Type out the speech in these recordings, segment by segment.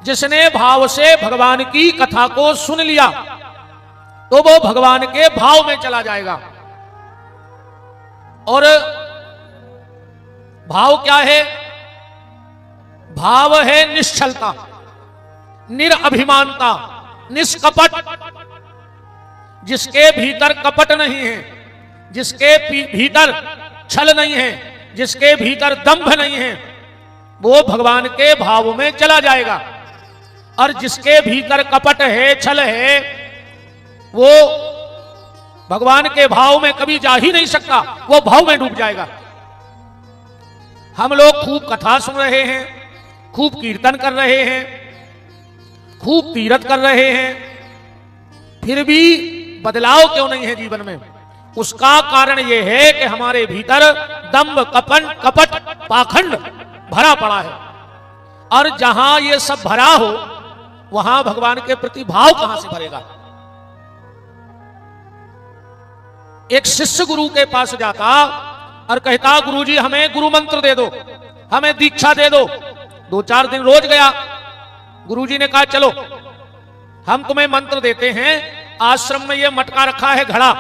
जिसने भाव से भगवान की कथा को सुन लिया तो वो भगवान के भाव में चला जाएगा। और भाव क्या है? भाव है निश्चलता, निरअभिमानता, निष्कपट। जिसके भीतर कपट नहीं है, जिसके भीतर छल नहीं है, जिसके भीतर दंभ नहीं है, वो भगवान के भाव में चला जाएगा। और जिसके भीतर कपट है, छल है, वो भगवान के भाव में कभी जा ही नहीं सकता, वो भाव में डूब जाएगा। हम लोग खूब कथा सुन रहे हैं, खूब कीर्तन कर रहे हैं, खूब तीर्थ कर रहे हैं, फिर भी बदलाव क्यों नहीं है जीवन में? उसका कारण यह है कि हमारे भीतर दंभ, कपट, पाखंड भरा पड़ा है। और जहां ये सब भरा हो वहां भगवान के प्रति भाव कहां से भरेगा? एक शिष्य गुरु के पास जाता और कहता, गुरुजी हमें गुरु मंत्र दे दो, हमें दीक्षा दे दो। 2-4 दिन रोज गया। गुरुजी ने कहा चलो हम तुम्हें मंत्र देते हैं, आश्रम में ये मटका रखा है घड़ा,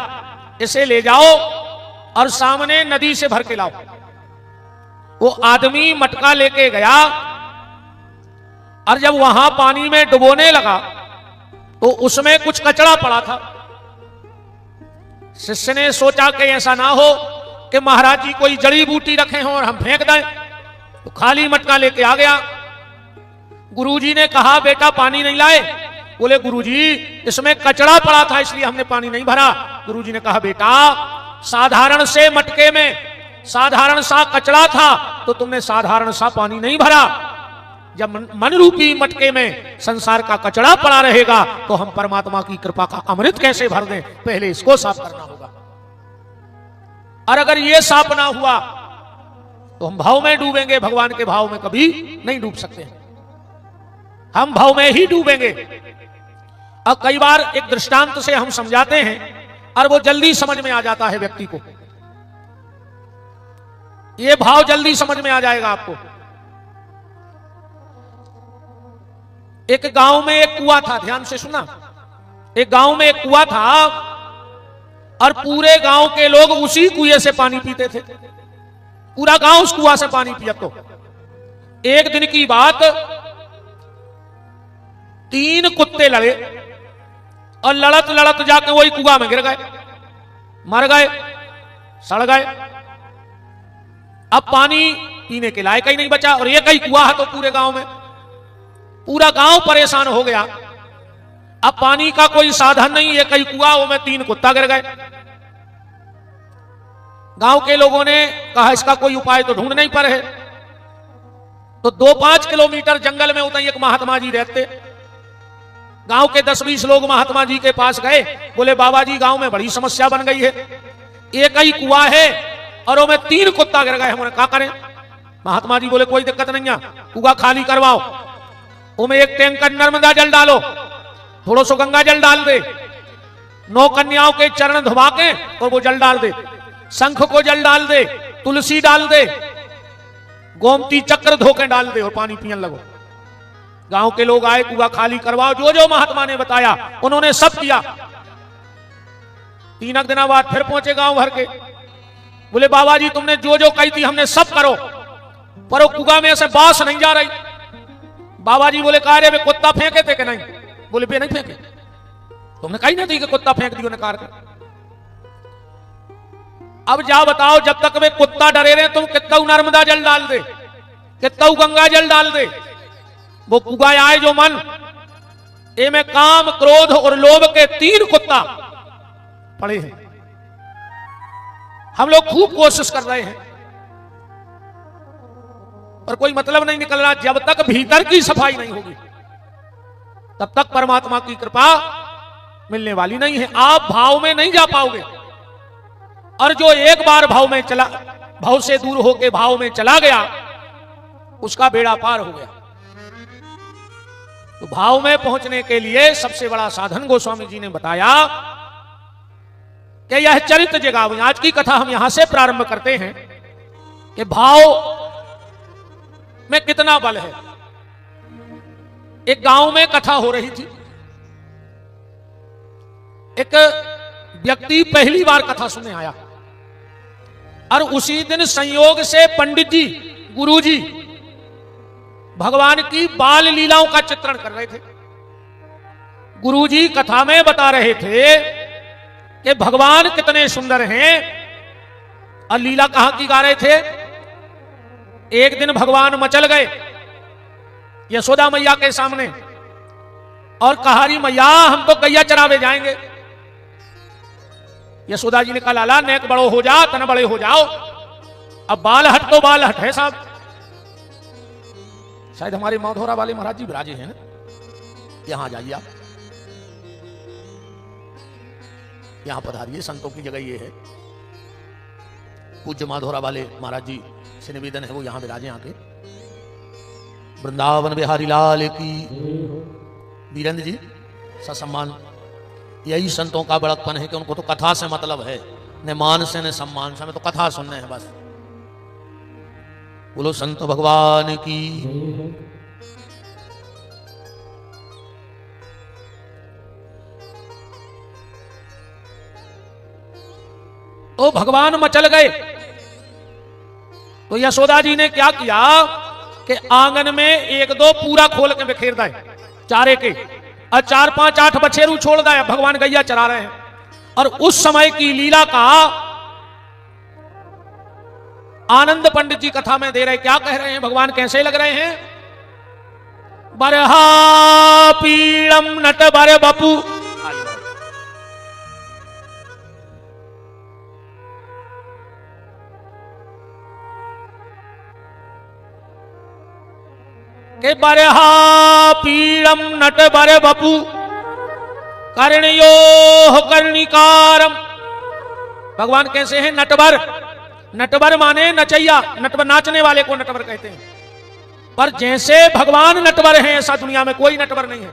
इसे ले जाओ और सामने नदी से भर के लाओ। वो आदमी मटका लेके गया और जब वहां पानी में डुबोने लगा तो उसमें कुछ कचरा पड़ा था। शिष्य ने सोचा कि ऐसा ना हो कि महाराज जी कोई जड़ी बूटी रखे हों और हम फेंक दें, तो खाली मटका लेके आ गया। गुरुजी ने कहा बेटा पानी नहीं लाए? बोले गुरुजी इसमें कचरा पड़ा था इसलिए हमने पानी नहीं भरा। गुरुजी ने कहा बेटा साधारण से मटके में साधारण सा कचरा था तो तुमने साधारण सा पानी नहीं भरा। जब मन रूपी मटके में संसार का कचरा पड़ा रहेगा तो हम परमात्मा की कृपा का अमृत कैसे भर दें? पहले इसको साफ करना होगा। और अगर ये साफ ना हुआ तो हम भाव में डूबेंगे, भगवान के भाव में कभी नहीं डूब सकते हैं, हम भाव में ही डूबेंगे। और कई बार एक दृष्टांत से हम समझाते हैं और वो जल्दी समझ में आ जाता है व्यक्ति को। ये भाव जल्दी समझ में आ जाएगा आपको। एक गांव में एक कुआं था, ध्यान से सुना। एक गांव में एक कुआं था और पूरे गांव के लोग उसी कुएं से पानी पीते थे। पूरा गांव उस कुआं से पानी पिया। तो एक दिन की बात, 3 कुत्ते लड़े और लड़त लड़त जाके वही कुआं में गिर गए, मर गए, सड़ गए। अब पानी पीने के लायक ही नहीं बचा और एक ही कुआं है तो पूरे गांव में। पूरा गांव परेशान हो गया। अब पानी का कोई साधन नहीं, एक ही कुआं में 3 कुत्ता गिर गए। गांव के लोगों ने कहा इसका कोई उपाय तो ढूंढ नहीं पर है। तो 2-5 किलोमीटर जंगल में उतना एक महात्मा जी रहते। गांव के 10-20 लोग महात्मा जी के पास गए। बोले बाबा जी गांव में बड़ी समस्या बन गई है, एक ही कुआं है और उसमें 3 कुत्ता गिर गए, हमने क्या करें? महात्मा जी बोले कोई दिक्कत नहीं है, कुआं खाली करवाओ, उसमें 1 टैंकर नर्मदा जल डालो, थोड़ा सा गंगा जल डाल दे, 9 कन्याओं के चरण धुबा के और वो जल डाल दे, शंख को जल डाल दे, तुलसी डाल दे, गोमती चक्र धोके डाल दे और पानी पियन लगो। गांव के लोग आए, कुआं खाली करवाओ। जो जो महात्मा ने बताया उन्होंने सब किया। 3 दिन बाद फिर पहुंचे गांव भर के। बोले बाबा जी तुमने जो जो कही थी हमने सब करो, पर वो कुआं में से बांस नहीं जा रही। बाबा जी बोले कहा रे वे कुत्ता फेंके थे कि नहीं? बोले बे नहीं फेंके, तुमने कही ना थी कि कुत्ता फेंक दियो नकार कर। अब जा बताओ जब तक वे कुत्ता डरे रहे तुम कितना नर्मदा जल डाल दे, कितना गंगा जल डाल दे, वो कुआं आए जो मन ए में काम, क्रोध और लोभ के 3 कुत्ता पड़े हैं। हम लोग खूब कोशिश कर रहे हैं पर कोई मतलब नहीं निकल रहा। जब तक भीतर की सफाई नहीं होगी तब तक परमात्मा की कृपा मिलने वाली नहीं है। आप भाव में नहीं जा पाओगे। और जो एक बार भाव से दूर होकर भाव में चला गया उसका बेड़ा पार हो गया। तो भाव में पहुंचने के लिए सबसे बड़ा साधन गोस्वामी जी ने बताया कि यह चरित्र जगावें। आज की कथा हम यहां से प्रारंभ करते हैं कि भाव में कितना बल है। एक गांव में कथा हो रही थी। एक व्यक्ति पहली बार कथा सुनने आया और उसी दिन संयोग से पंडित जी, गुरुजी भगवान की बाल लीलाओं का चित्रण कर रहे थे। गुरुजी कथा में बता रहे थे कि भगवान कितने सुंदर हैं और लीला कहां की गा रहे थे। एक दिन भगवान मचल गए यशोदा मैया के सामने और कहा, री मैया हम तो गैया चरावे जाएंगे। यशोदा जी ने कहा, लाला नेक बड़ो हो जा, तन बड़े हो जाओ, अब बाल हट तो बाल हट है साहब। शायद हमारे मौधौरा वाले महाराज जी विराजे हैं ना, यहां जाइए आप, यहां पधारिए, संतों की जगह ये है। पूज्य माधौरा वाले महाराज जी से निवेदन है वो यहां विराजे आके। वृंदावन बिहारी लाल की। वीरेंद्र जी ससम्मान। यही संतों का बड़कपन है कि उनको तो कथा से मतलब है, न मान से न सम्मान से, हमें तो कथा सुनने हैं बस। बोलो संत भगवान की। तो भगवान मचल गए तो यशोदा जी ने क्या किया कि आंगन में एक दो पूरा खोल के बिखेर दाए चारे के, और 4 5 8 बछेरू छोड़ दाए। भगवान गैया चरा रहे हैं और उस समय की लीला का आनंद पंडित जी कथा में दे रहे। क्या कह रहे हैं, भगवान कैसे लग रहे हैं। बरहा पीड़म नट बर बपू, के बरहा पीड़म नट बर बपू कर्णयो कर्णिकारम। भगवान कैसे हैं, नटवर। नटवर माने नचैया, नटवर नाचने वाले को नटवर कहते हैं। पर जैसे भगवान नटवर हैं ऐसा दुनिया में कोई नटवर नहीं है।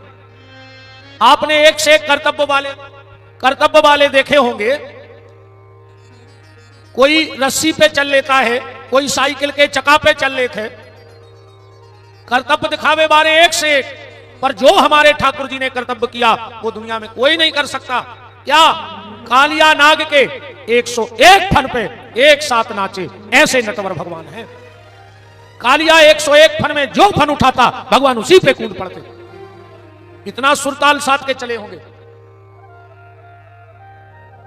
आपने एक से एक कर्तव्य वाले देखे होंगे। कोई रस्सी पे चल लेता है, कोई साइकिल के चक्का पे चल लेते हैं, कर्तव्य दिखावे वाले एक से एक। पर जो हमारे ठाकुर जी ने कर्तव्य किया वो दुनिया में कोई नहीं कर सकता। क्या, कालिया नाग के 101 फन पे एक साथ नाचे, ऐसे नटवर भगवान हैं। कालिया 101 फन में जो फन उठाता भगवान उसी पे कूद पड़ते। इतना सुरताल साथ के चले होंगे।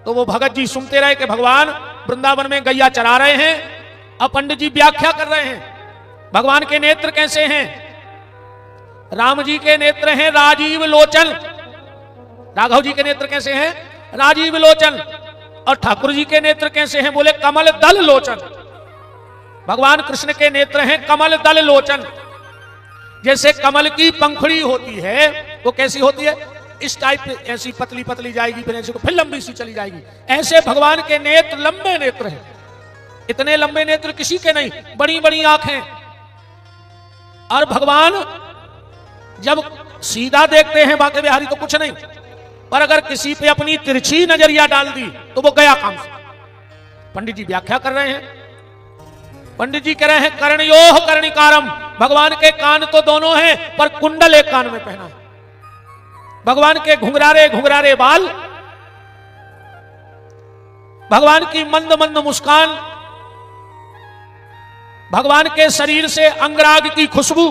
तो वो भगत जी सुनते रहे कि भगवान वृंदावन में गैया चरा रहे हैं। अब पंडित जी व्याख्या कर रहे हैं भगवान के नेत्र कैसे हैं। राम जी के नेत्र हैं राजीव लोचन, राघव जी के नेत्र कैसे हैं, राजीव लोचन। और ठाकुर जी के नेत्र कैसे हैं, बोले कमल दल लोचन। भगवान कृष्ण के नेत्र हैं कमल दल लोचन। जैसे कमल की पंखुड़ी होती है वो कैसी होती है, इस टाइप ऐसी पतली पतली जाएगी, फिर ऐसी फिर लंबी सी चली जाएगी। ऐसे भगवान के नेत्र लंबे नेत्र हैं। इतने लंबे नेत्र किसी के नहीं, बड़ी बड़ी आंखें। और भगवान जब सीधा देखते हैं बांके बिहारी तो कुछ नहीं, पर अगर किसी पे अपनी तिरछी नजरिया डाल दी तो वो गया काम से। पंडित जी व्याख्या कर रहे हैं। पंडित जी कह रहे हैं कर्णयोह कर्णिकारम। भगवान के कान तो दोनों हैं पर कुंडल एक कान में पहना है। भगवान के घुंघरारे घुंघरारे बाल, भगवान की मंद मंद मुस्कान, भगवान के शरीर से अंगराग की खुशबू।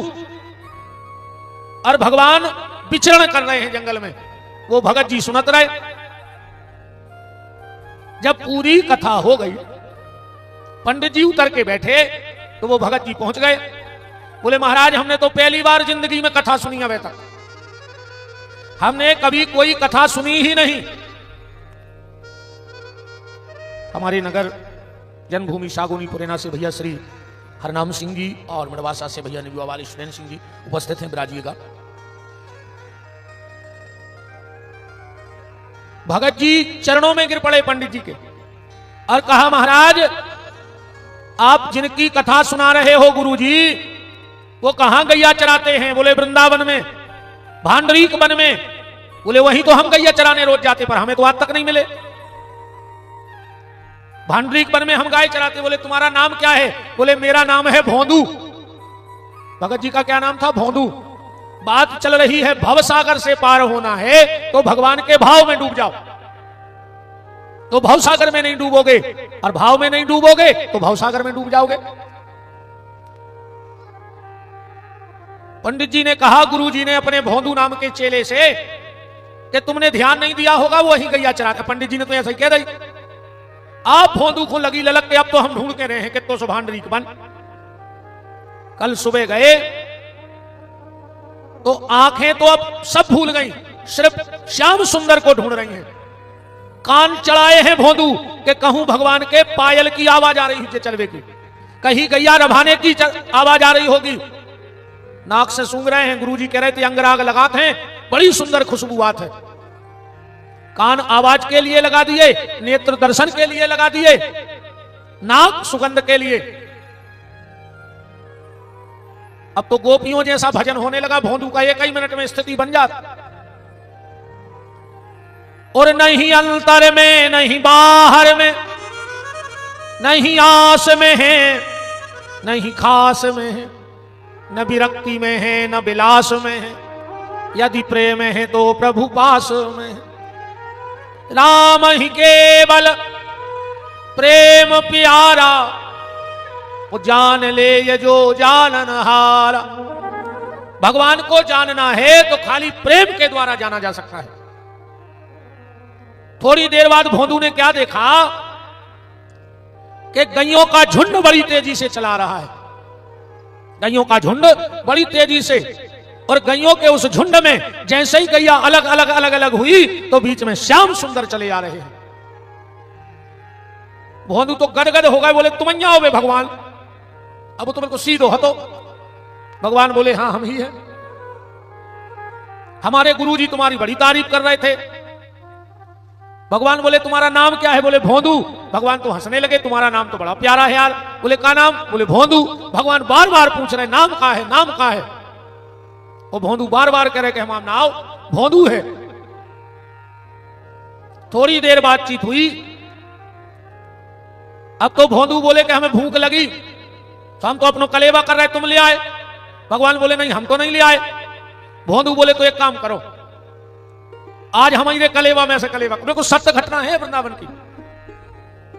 और भगवान विचरण कर रहे हैं जंगल में। वो भगत जी सुनत रहे। जब पूरी कथा हो गई, पंडित जी उतर के बैठे तो वो भगत जी पहुंच गए। बोले महाराज हमने तो पहली बार जिंदगी में कथा सुनी है, तक हमने कभी कोई कथा सुनी ही नहीं। हमारे नगर जन्मभूमि शागुनी पुरेना से भैया श्री हरनाम सिंह जी और मड़वासा से भैया निबुआ वाले सुरेंद्र सिंह जी उपस्थित हैं, विराजिएगा। भगत जी चरणों में गिर पड़े पंडित जी के और कहा महाराज आप जिनकी कथा सुना रहे हो गुरुजी, वो कहां गैया चराते हैं। बोले वृंदावन में, भांडरीक वन में। बोले वहीं तो हम गैया चराने रोज जाते, पर हमें तो आज तक नहीं मिले। भांडरीक वन में हम गाय चराते। बोले तुम्हारा नाम क्या है। बोले मेरा नाम है भोंदू। भगत जी का क्या नाम था, भोंदू। बात चल रही है भव सागर से पार होना है तो भगवान के भाव में डूब जाओ, तो भव सागर में नहीं डूबोगे, और भाव में नहीं डूबोगे तो भव सागर में डूब जाओगे। पंडित जी ने कहा गुरु जी ने अपने भोंदू नाम के चेले से कि तुमने ध्यान नहीं दिया होगा वो वही गैया चराता। पंडित जी ने तो ऐसा ही कह दी, आप भोंदू को लगी ललक के अब तो हम ढूंढ के रहे हैं कि तो सुभान बन। कल सुबह गए तो आंखें तो अब सब भूल गई, सिर्फ श्याम सुंदर को ढूंढ रही हैं। कान चढ़ाए हैं भोंदू के कहूं भगवान के पायल की आवाज आ रही है चलवे की, कहीं गैया रभाने की आवाज आ रही होगी। नाक से सूंघ रहे हैं, गुरुजी कह रहे थे अंगराग लगाते हैं, बड़ी सुंदर खुशबू आती है। कान आवाज के लिए लगा दिए, नेत्र दर्शन के लिए लगा दिए, नाक सुगंध के लिए। अब तो गोपियों जैसा भजन होने लगा भोंदू का, एक ही मिनट में स्थिति बन जाती। और नहीं अंतर में, नहीं बाहर में, नहीं आस में है, नहीं खास में है, न विरक्ति में है, न विलास में है। यदि प्रेम है तो प्रभु पास में है। राम ही केवल प्रेम प्यारा, वो जान ले ये जो जानन हारा। भगवान को जानना है तो खाली प्रेम के द्वारा जाना जा सकता है। थोड़ी देर बाद भोंदू ने क्या देखा कि गैयों का झुंड बड़ी तेजी से चला रहा है, गैयों का झुंड बड़ी तेजी से, और गैयों के उस झुंड में जैसे ही गैया अलग अलग अलग अलग हुई तो बीच में श्याम सुंदर चले आ रहे हैं। भोंदू तो गदगद हो गए, बोले तुम हो बे भगवान, अब तुम को सीधो हतो। भगवान बोले हां हम ही हैं, हमारे गुरुजी तुम्हारी बड़ी तारीफ कर रहे थे। भगवान बोले तुम्हारा नाम क्या है? बोले भोंदू। भगवान तो हंसने लगे, तुम्हारा नाम तो बड़ा प्यारा है यार। बोले का नाम? बोले भोंदू। भगवान बार बार पूछ रहे नाम का है, नाम का है। वो भोंदू बार बार कह रहे कि हमारा नाम भोंदू है। थोड़ी देर बातचीत हुई, अब तो भोंदू बोले कि हमें भूख लगी तो हम तो अपना कलेवा कर रहे, तुम ले आए। भगवान बोले नहीं हम तो नहीं ले आए। भोंदू बोले तो एक काम करो, आज हमारे कलेवा में से कलेवा, देखो सत्य घटना है वृंदावन की।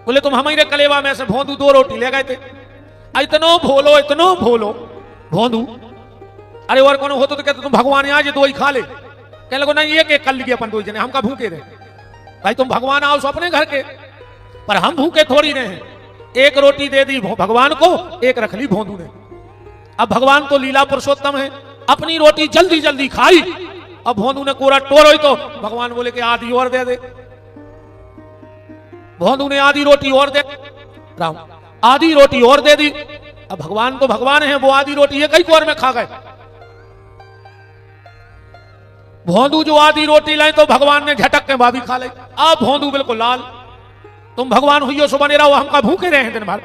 बोले तुम हमारे कलेवा में से भोंदू 2 रोटी ले गए थे। इतनो भोलो, इतनो भोलो भोंदू। अरे और कौन होतो तो कहते तुम भगवान आज 2 ही खा ले। कहने लगो नहीं एक एक कर लिए अपन 2 जने, हमका भूखे रहे। भाई तुम भगवान आओ सो अपने घर के, पर हम भूखे थोड़ी रहे हैं। 1 रोटी दे दी भगवान को, 1 रख ली भोंदू ने। अब भगवान तो लीला पुरुषोत्तम है, अपनी रोटी जल्दी जल्दी खाई। अब भोंदू ने कोरा टोर तो भगवान बोले कि आधी और दे दे। भोंदू ने आधी रोटी और दे, राम आधी रोटी और दे दी। अब भगवान तो भगवान है, वो आधी रोटी एक ही कोर में खा गए। भोंदू जो आधी रोटी लाए तो भगवान ने झटक के भाभी खा ली। अब भोंदू बिल्कुल लाल, तुम भगवान हुई हो सो बने रहो, हमका भूखे रहे हैं दिन भर।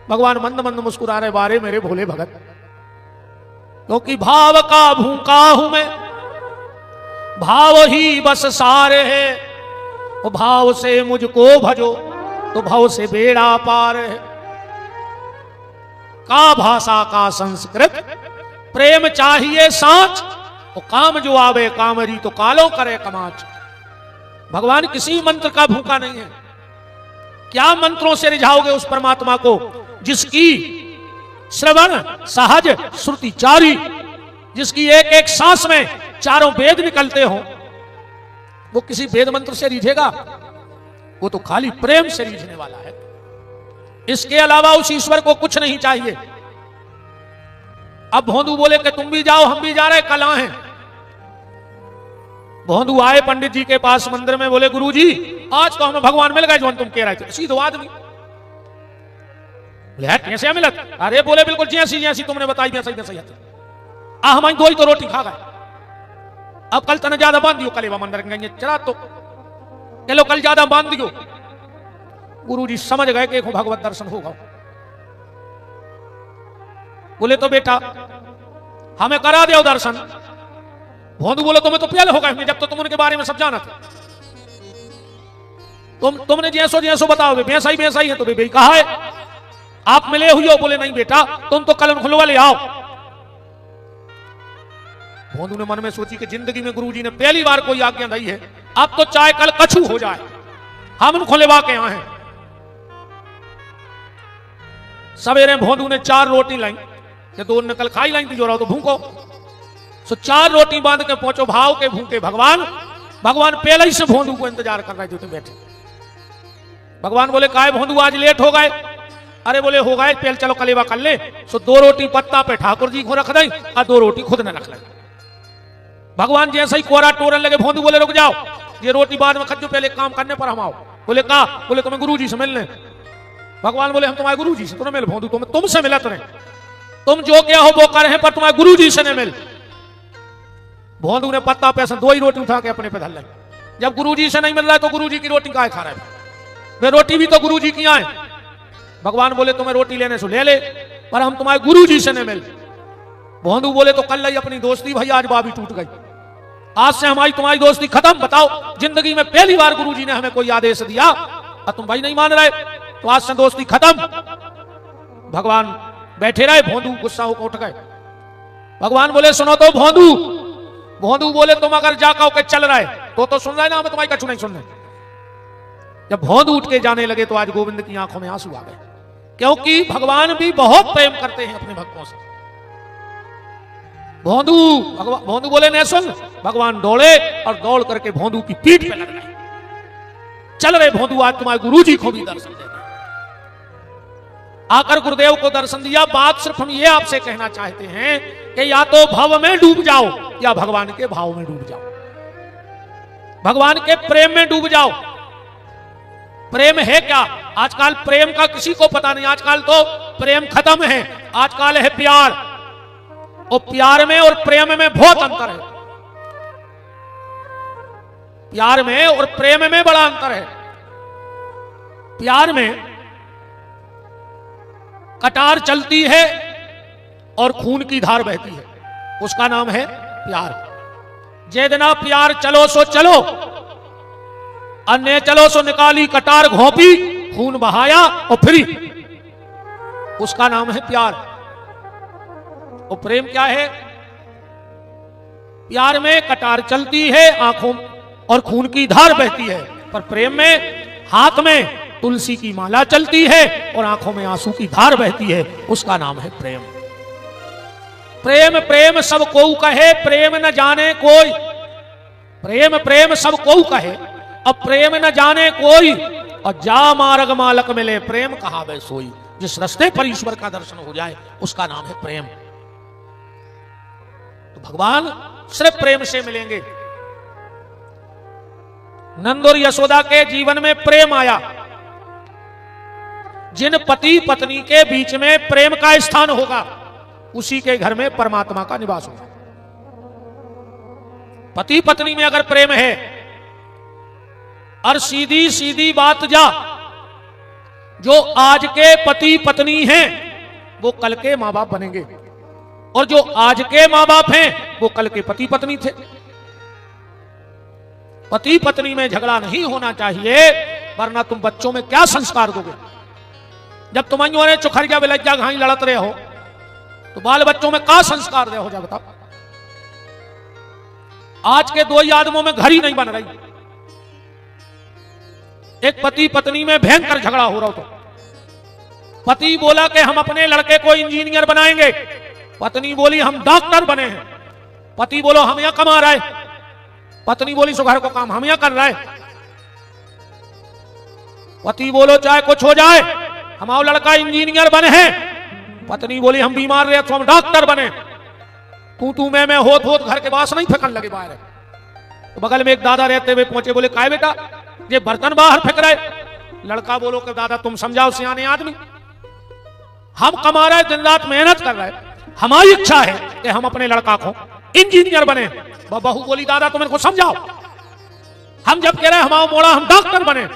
भगवान मंद मंद मुस्कुरा रहे, बारे मेरे भोले भगत, क्योंकि भाव का भूखा हूं मैं, भाव ही बस सारे है। वो भाव से मुझको भजो तो भाव से बेड़ा पार है। का भाषा का संस्कृत, प्रेम चाहिए साच, वो काम जो आवे कामरी तो कालो करे कमाच। भगवान किसी मंत्र का भूखा नहीं है। क्या मंत्रों से रिझाओगे उस परमात्मा को जिसकी श्रवण सहज श्रुति चारी, जिसकी एक एक सांस में 4 वेद निकलते हो। वो किसी वेद मंत्र से रिझेगा? वो तो खाली प्रेम से रिझने वाला है। इसके अलावा उस ईश्वर को कुछ नहीं चाहिए। अब भोंदू बोले कि तुम भी जाओ हम भी जा रहे, कल हैं। भोंदू आए पंडित जी के पास मंदिर में, बोले गुरुजी आज तो हमें भगवान मिल गए जो तुम कह रहे थे। सीधो आदमी बोले कैसे मिलत? अरे बोले बिल्कुल जैसी जैसी तुमने बताई वैसे ही वैसे ही। हमारी 2 ही तो रोटी खा गए। अब कल तने ज्यादा बांध दियो, कलेवा मंदिर गए चला तो कह लो कल ज्यादा बांध दियो। गुरुजी समझ गए कि भगवत दर्शन होगा। बोले तो बेटा हमें करा दो दर्शन। भोंदू बोले तुम्हें तो पहले होगा, जब तो तुम उनके बारे में सब जाना था। तुमने जैसो जैसो बताओ वैसा ही है। तो बेबी कहा है आप मिले हुए हो? बोले नहीं बेटा तुम तो कल खुलवा ले आओ। भोंदू ने मन में सोची कि जिंदगी में गुरुजी ने पहली बार कोई आज्ञा दी है, अब तो चाहे कल कछु हो जाए, हम उनको लेवा के यहाँ हैं। सवेरे भोंदू ने 4 रोटी लाई, ये 2 ने कल खाई लाई थी, जो रहो तो भूखो। सो 4 रोटी बांध के पहुंचो भाव के भूखे भगवान। भगवान पहले ही से भोंदू को इंतजार कर रहे थे, तो बैठे। भगवान बोले काहे भोंदू आज लेट हो गए? अरे बोले हो गए, पहले चलो कलेवा कर ले। सो 2 रोटी पत्ता पे ठाकुर जी को रख दई और 2 रोटी खुद ने रख लाई। भगवान जैसे ही कोरा टोरन लगे, भोंदू बोले रुक जाओ, ये रोटी बाद में खजो, पहले काम करने पर हम आओ। बोले का? बोले तुम्हें गुरुजी से मिलने। भगवान बोले हम तुम्हारे गुरुजी से तो मिल भोंदू, तुमसे मिला तुमने, तुम जो क्या हो वो कर हैं, पर तुम्हारे गुरुजी से नहीं मिल। भोंदू ने पत्ता पे से 2 ही रोटी उठा के अपने पे धर लाई। जब गुरुजी से नहीं मिल रहा है तो गुरुजी की रोटी काहे खा रहा है? वे रोटी भी तो गुरुजी की आए। भगवान बोले तुम्हें रोटी लेने से ले ले, पर हम तुम्हारे गुरुजी से नहीं मिल। भोंदू बोले तो कल ही अपनी दोस्ती भाई आज बाबी टूट गई, आज से हमारी तुम्हारी दोस्ती खत्म। बताओ, जिंदगी में पहली बार गुरुजी ने हमें कोई आदेश दिया और तुम भाई नहीं मान रहे, तो आज से दोस्ती खत्म। भगवान बैठे रहे, भोंदू गुस्सा होकर उठ गए। भगवान बोले सुनो तो भोंदू। भोंदू बोले तुम अगर जाकर के चल रहे तो सुन रहे ना, हमें तुम्हारी कछु नहीं सुन रहे। जब भोंदू उठ के जाने लगे तो आज गोविंद की आंखों में आंसू आ गए, क्योंकि भगवान भी बहुत प्रेम करते हैं अपने भक्तों से। भोंदू बोले नहीं सुन। भगवान दौड़े और दौड़ करके भोंदू की पीठ पे लग गए। चल रहे भोंदू, आज तुम्हारे गुरुजी को भी दर्शन दे। आकर गुरुदेव को दर्शन दिया। बात सिर्फ हम ये आपसे कहना चाहते हैं कि या तो भव में डूब जाओ या भगवान के भाव में डूब जाओ, भगवान के प्रेम में डूब जाओ। प्रेम है क्या? आजकल प्रेम का किसी को पता नहीं, आजकल तो प्रेम खत्म है, आजकल है प्यार। और प्यार में और प्रेम में बहुत अंतर है। प्यार में और प्रेम में बड़ा अंतर है। प्यार में कटार चलती है और खून की धार बहती है, उसका नाम है प्यार। जेदना प्यार चलो सो चलो, अन्य चलो सो निकाली कटार घोंपी, खून बहाया और फिरी, उसका नाम है प्यार। और प्रेम क्या है? प्यार में कटार चलती है, आंखों और खून की धार बहती है, पर प्रेम में हाथ में तुलसी की माला चलती है और आंखों में आंसू की धार बहती है, उसका नाम है प्रेम। प्रेम प्रेम सब को कहे, प्रेम न जाने कोई। प्रेम प्रेम सब को कहे, अब प्रेम न जाने कोई। और जा मार्ग मालक मिले, प्रेम कहा वे सोई। जिस रास्ते पर ईश्वर का दर्शन हो जाए उसका नाम है प्रेम। तो भगवान सिर्फ प्रेम से मिलेंगे। नंद और यशोदा के जीवन में प्रेम आया। जिन पति पत्नी के बीच में प्रेम का स्थान होगा, उसी के घर में परमात्मा का निवास होगा। पति पत्नी में अगर प्रेम है, और सीधी सीधी बात जा, जो आज के पति पत्नी हैं वो कल के मां बाप बनेंगे, और जो आज के मां बाप हैं वो कल के पति पत्नी थे। पति पत्नी में झगड़ा नहीं होना चाहिए, वरना तुम बच्चों में क्या संस्कार दोगे? जब तुम ने चुखरिया बिलज्जा घाई लड़त रहे हो तो बाल बच्चों में क्या संस्कार रहे हो? जा बताओ। आज के 2 आदमों में घर ही नहीं बन रही। एक पति पत्नी में भयंकर झगड़ा हो रहा हो, तो पति बोला कि हम अपने लड़के को इंजीनियर बनाएंगे, पत्नी बोली हम डॉक्टर बने हैं। पति बोलो हम यहां कमा रहे, पत्नी बोली सो घर को काम हम यहां कर रहे। पति बोलो चाहे कुछ हो जाए हमारा लड़का इंजीनियर बने हैं, पत्नी बोली हम बीमार रहे तो हम डॉक्टर बने। तू मैं होत घर के बास नहीं फेंकन लगे बाहर। तो बगल में एक दादा रहते हुए पहुंचे, बोले काय बेटा ये बर्तन बाहर फेंक रहे? लड़का बोलो कि दादा तुम समझाओ, सियाने आदमी, हम कमा रहे, दिन रात मेहनत कर रहे, हमारी इच्छा है कि हम अपने लड़का को इंजीनियर बने। बहू बोली दादा तुम इनको समझाओ, हम जब कह रहे हमारा मोड़ा हम डॉक्टर बने।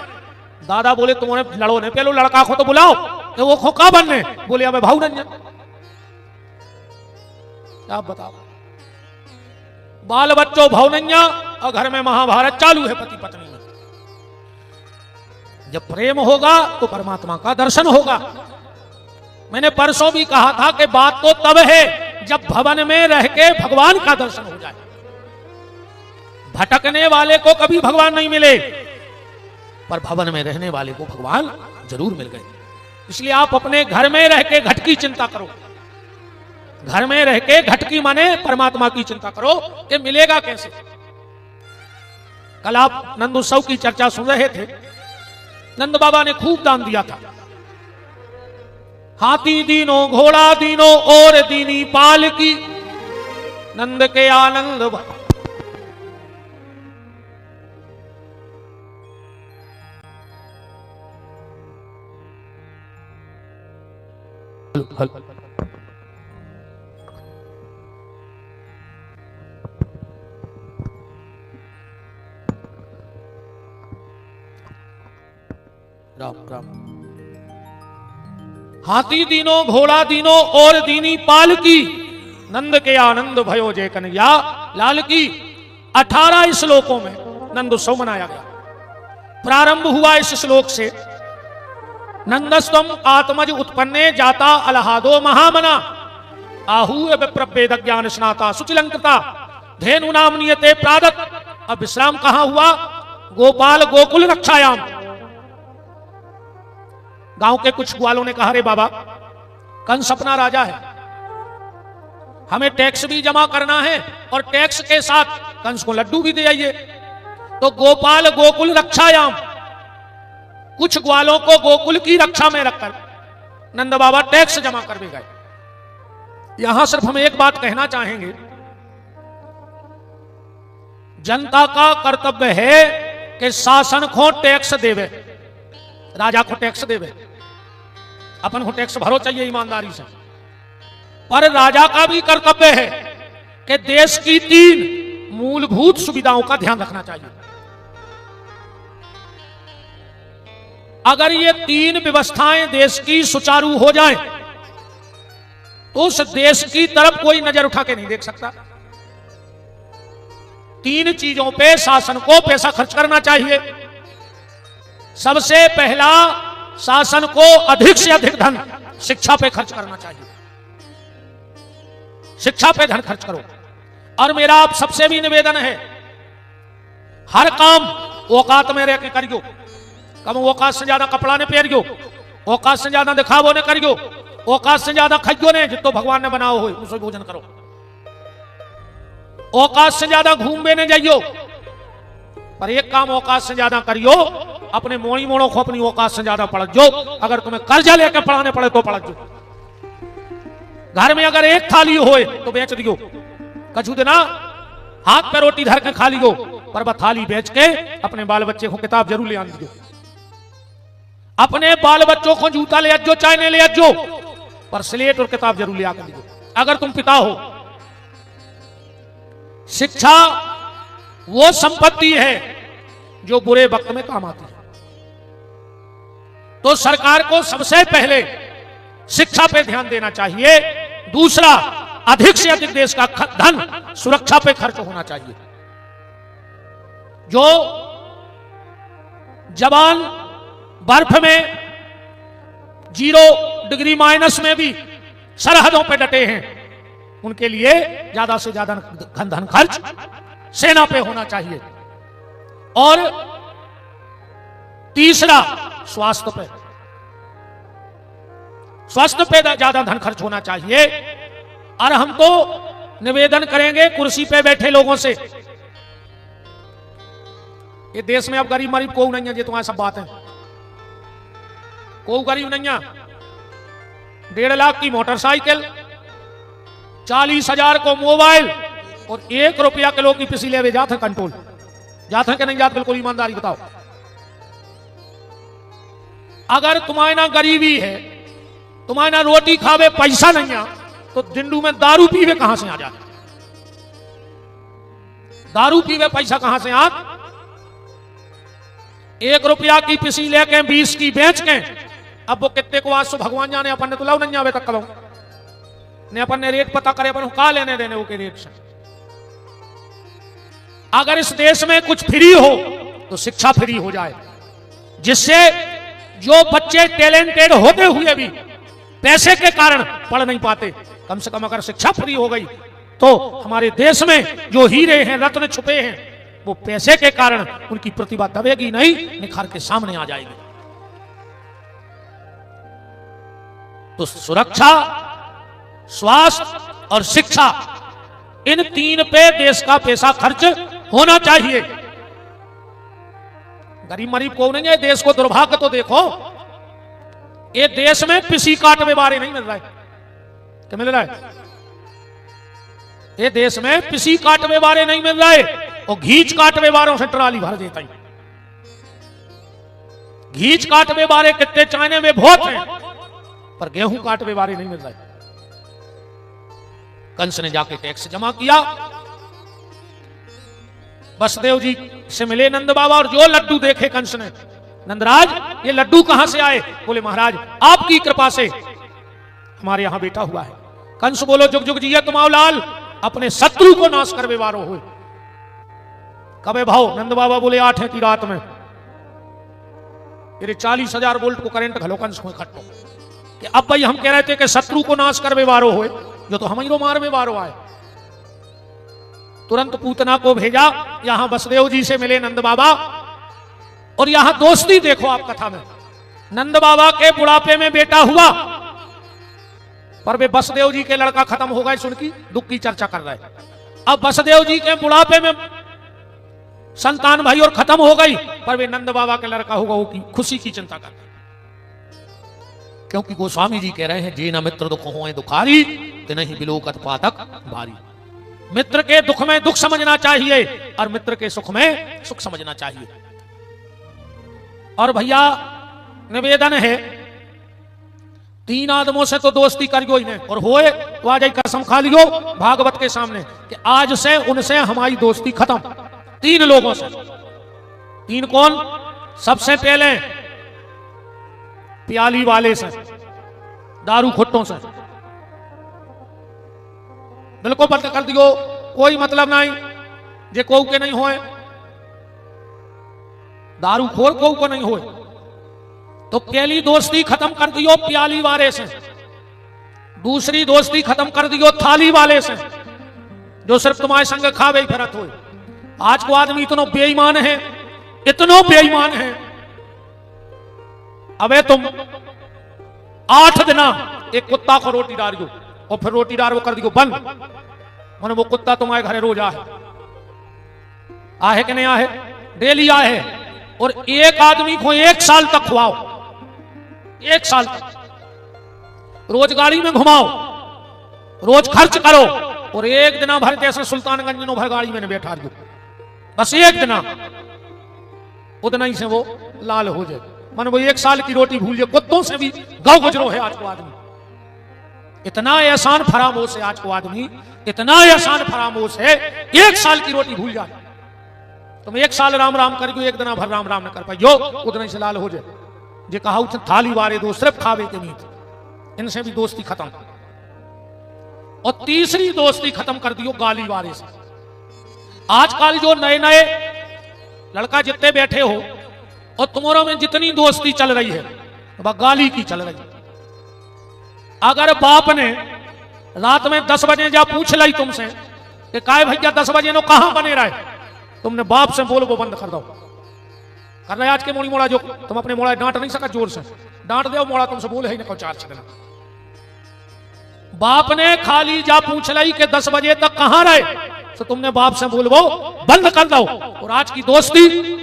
दादा बोले तुम्हारे लड़ो ने, पहले लड़का को तो बुलाओ कि वो खोखा बनने। बोले अब भाऊ रंजन, आप बताओ। बाल बच्चों भावनैया और घर में महाभारत चालू है पति पत्नी में। जब प्रेम होगा तो परमात्मा का दर्शन होगा। मैंने परसों भी कहा था कि बात तो तब है जब भवन में रह के भगवान का दर्शन हो जाए। भटकने वाले को कभी भगवान नहीं मिले, पर भवन में रहने वाले को भगवान जरूर मिल गए। इसलिए आप अपने घर में रह के घट की चिंता करो, घर में रह के घट की माने परमात्मा की चिंता करो कि मिलेगा कैसे। कल आप नंद उत्सव की चर्चा सुन रहे थे, नंद बाबा ने खूब दान दिया था। हाथी दीनो घोड़ा दीनो और दीनी पाल की, नंद के आनंद राम राम। हाथी दीनो घोड़ा दीनो और दीनी पाल की, नंद के आनंद भयो जय कन्हैया लाल की। 18 श्लोकों में नंद उत्सव मनाया गया। प्रारंभ हुआ इस श्लोक से, नंदस्तम आत्मज उत्पन्ने जाता अलहादो महामना, आहूय विप्रवेद ज्ञान स्नाता सुचिलंकृता, धेनु नाम नियते प्रादत। अब विश्राम कहां हुआ? गोपाल गोकुल रक्षायाम। गांव के कुछ ग्वालों ने कहा, रे बाबा कंस अपना राजा है, हमें टैक्स भी जमा करना है और टैक्स के साथ कंस को लड्डू भी दे आइए। तो गोपाल गोकुल रक्षायाम, कुछ ग्वालों को गोकुल की रक्षा में रखकर नंद बाबा टैक्स जमा कर भी गए। यहां सिर्फ हम एक बात कहना चाहेंगे, जनता का कर्तव्य है कि शासन को टैक्स देवे, राजा को टैक्स देवे। अपन को टैक्स भरो चाहिए ईमानदारी से, पर राजा का भी कर्तव्य है कि देश की 3 मूलभूत सुविधाओं का ध्यान रखना चाहिए। अगर ये 3 व्यवस्थाएं देश की सुचारू हो जाएं, तो उस देश की तरफ कोई नजर उठा के नहीं देख सकता। 3 चीजों पे शासन को पैसा खर्च करना चाहिए। सबसे पहला, शासन को अधिक से अधिक धन शिक्षा पे खर्च करना चाहिए। शिक्षा पे धन खर्च करो। और मेरा आप सबसे भी निवेदन है, हर काम औकात में रह के करियो। कम औकात से ज्यादा कपड़ा ने पहरियो, औकात से ज्यादा दिखावो ने करियो, औकात से ज्यादा खाइयो ने, जितो भगवान ने बनाओ हो उसे भोजन करो। औकात से ज्यादा घूमने ने जाइयो, पर एक काम औकात से ज्यादा करियो, अपने मोड़ी मोड़ों को अपनी औकात से ज्यादा पढ़ जो। अगर तुम्हें कर्जा लेकर पढ़ाने पड़े तो पढ़ जो। घर में अगर एक थाली होए तो बेच दियो, कछु देना हाथ पे रोटी धर के खा लियो, पर वह थाली बेच के अपने बाल बच्चे को किताब जरूर ले आने दियो। अपने बाल बच्चों को जूता ले अज्जो, चाय ले अज्जो, पर स्लेट और किताब जरूर ले आकर दियो अगर तुम पिता हो। शिक्षा वो संपत्ति है जो बुरे वक्त में काम आती है। तो सरकार को सबसे पहले शिक्षा पे ध्यान देना चाहिए। दूसरा, अधिक से अधिक देश का धन सुरक्षा पे खर्च होना चाहिए। जो जवान बर्फ में 0 डिग्री माइनस में भी सरहदों पे डटे हैं, उनके लिए ज्यादा से ज्यादा धन खर्च सेना पे होना चाहिए। और तीसरा, स्वास्थ्य पे ज्यादा धन खर्च होना चाहिए। और हम तो निवेदन करेंगे कुर्सी पे बैठे लोगों से, ये देश में अब गरीब मरीब को नहीं है, ये तुम्हारी सब बात है, को गरीब नहीं है। 1.5 लाख की मोटरसाइकिल, 40,000 को मोबाइल और 1 रुपया किलो की पिसी ले जाते हैं कंट्रोल, जाते हैं कि नहीं जाते? बिल्कुल ईमानदारी बताओ। अगर तुम्हारे ना गरीबी है, तुम्हारे ना रोटी खावे पैसा नहीं है, तो दिंडू में दारू पीवे कहां से आ जाते? दारू पीवे पैसा कहां से आ? 1 रुपया की पिसी लेके 20 की बेच के, अब वो कितने को आज सो भगवान जाने, अपन ने तो लाओ नहीं आवे तक कलो ने, अपन ने रेट पता करे, अपन का लेने देने वो के रेट से। अगर इस देश में कुछ फ्री हो तो शिक्षा फ्री हो जाए, जिससे जो बच्चे टैलेंटेड होते हुए भी पैसे के कारण पढ़ नहीं पाते, कम से कम अगर शिक्षा फ्री हो गई तो हमारे देश में जो हीरे हैं, रत्न छुपे हैं, वो पैसे के कारण उनकी प्रतिभा दबेगी नहीं, निखार के सामने आ जाएगी। तो सुरक्षा, स्वास्थ्य और शिक्षा, इन तीन पे देश का पैसा खर्च होना चाहिए। गरीब मरीब को नहीं है, देश को दुर्भाग्य तो देखो, ये देश में पिसी काट व्यवहार नहीं मिल रहा है। क्या मिल रहा है? ये देश में पिसी काट व्यवहार नहीं मिल रहा है, और घींच काट व्यवहारों से ट्राली भर देता है। घींच काट व्यवहार कितने चाइने में बहुत हैं, पर गेहूं काट व्यवहार नहीं मिल रहा है। कंस ने जाके टैक्स जमा किया, वसुदेव जी से मिले नंद बाबा, और जो लड्डू देखे कंस ने, नंदराज ये लड्डू कहां से आए? बोले महाराज आपकी कृपा से हमारे यहां बेटा हुआ है। कंस बोलो जुग जुग जिये तुम लाल, अपने शत्रु को नाश कर व्यवहारो हुए। कबे भाव? नंद बाबा बोले 8 की रात में मेरे 40,000 वोल्ट को करंट घलो कंस को इकट्ठो, कि अब भाई हम कह रहे थे कि शत्रु को नाश कर व्यवहारो हुए, जो तो हम ही मार व्यवहारो आए। तुरंत पूतना को भेजा, यहां वसुदेव जी से मिले नंद बाबा, और यहां दोस्ती देखो आप कथा में। नंद बाबा के बुढ़ापे में बेटा हुआ, पर वे वसुदेव जी के लड़का खत्म हो गए सुन की दुख की चर्चा कर रहे। अब वसुदेव जी के बुढ़ापे में संतान भाई और खत्म हो गई, पर वे नंद बाबा के लड़का होगा वो की खुशी की चिंता कर रहे। क्योंकि गोस्वामी जी कह रहे हैं, जे न मित्र दुख होए दुखारी, ते नहीं बिलोकत पातक भारी। मित्र के दुख में दुख समझना चाहिए, और मित्र के सुख में सुख समझना चाहिए। और भैया निवेदन है, 3 आदमों से तो दोस्ती करियो ही नहीं, और होए तो आज कसम खा लियो भागवत के सामने कि आज से उनसे हमारी दोस्ती खत्म। 3 लोगों से। 3 कौन? सबसे पहले प्याली वाले से, दारू खुट्टों से बिल्कुल बंद कर दियो, कोई मतलब नहीं जे को के नहीं होए, दारू खोर को नहीं होए। तो पहली दोस्ती खत्म कर दियो प्याली वाले से। दूसरी दोस्ती खत्म कर दियो थाली वाले से, जो सिर्फ तुम्हारे संग खावे फिरत हो। आज को आदमी इतना बेईमान है, इतना बेईमान है। अबे तुम 8 दिन एक कुत्ता को रोटी डालियो, और फिर रोटी डाल वो कर दियो बंद, मानो वो कुत्ता तुम्हारे घरे रोज आहे कि नहीं आहे? डेली आहे। और एक आदमी को 1 साल तक खुआओ, 1 साल तक रोज गाड़ी में घुमाओ, रोज खर्च करो, और एक दिन भर जैसे सुल्तानगंज में भर गाड़ी में बैठा दो, बस 1 दिन, उतना ही से वो लाल हो जाए। मन वो 1 साल की रोटी भूल जाए। कुत्तों से भी गाँव गुजरो है आज को आदमी। इतना एहसान फरामोश है आज को आदमी, इतना एहसान फरामोश है, 1 साल की रोटी भूल जाए। तुम 1 साल राम राम कर दो, 1 दिन भर राम राम न कर पाइयो, उतना ही से लाल हो जाए। जे कहा थाली वारे दो सिर्फ खावे के नीत, इनसे भी दोस्ती खत्म। और तीसरी दोस्ती खत्म कर दियो गाली वारे से। आजकल जो नए नए लड़का जितने बैठे हो, और तुम्हारों में जितनी दोस्ती चल रही है वह गाली की चल रही है। अगर बाप ने रात में 10 बजे जा पूछ लाई तुमसे कि काय भैया 10 बजे नो कहां बने रहे, तुमने बाप से बोलो वो बंद कर दो। कर रहे आज के मोड़ी मोड़ा, जो तुम अपने मोड़ा डांट नहीं सका, जोर से डांट दो मोड़ा, तुमसे बोले ही ना 4 देना। बाप ने खाली जा पूछ लाई कि 10 बजे तक कहां रहे, तो तुमने बाप से बोलो बंद कर दो। और आज की दोस्ती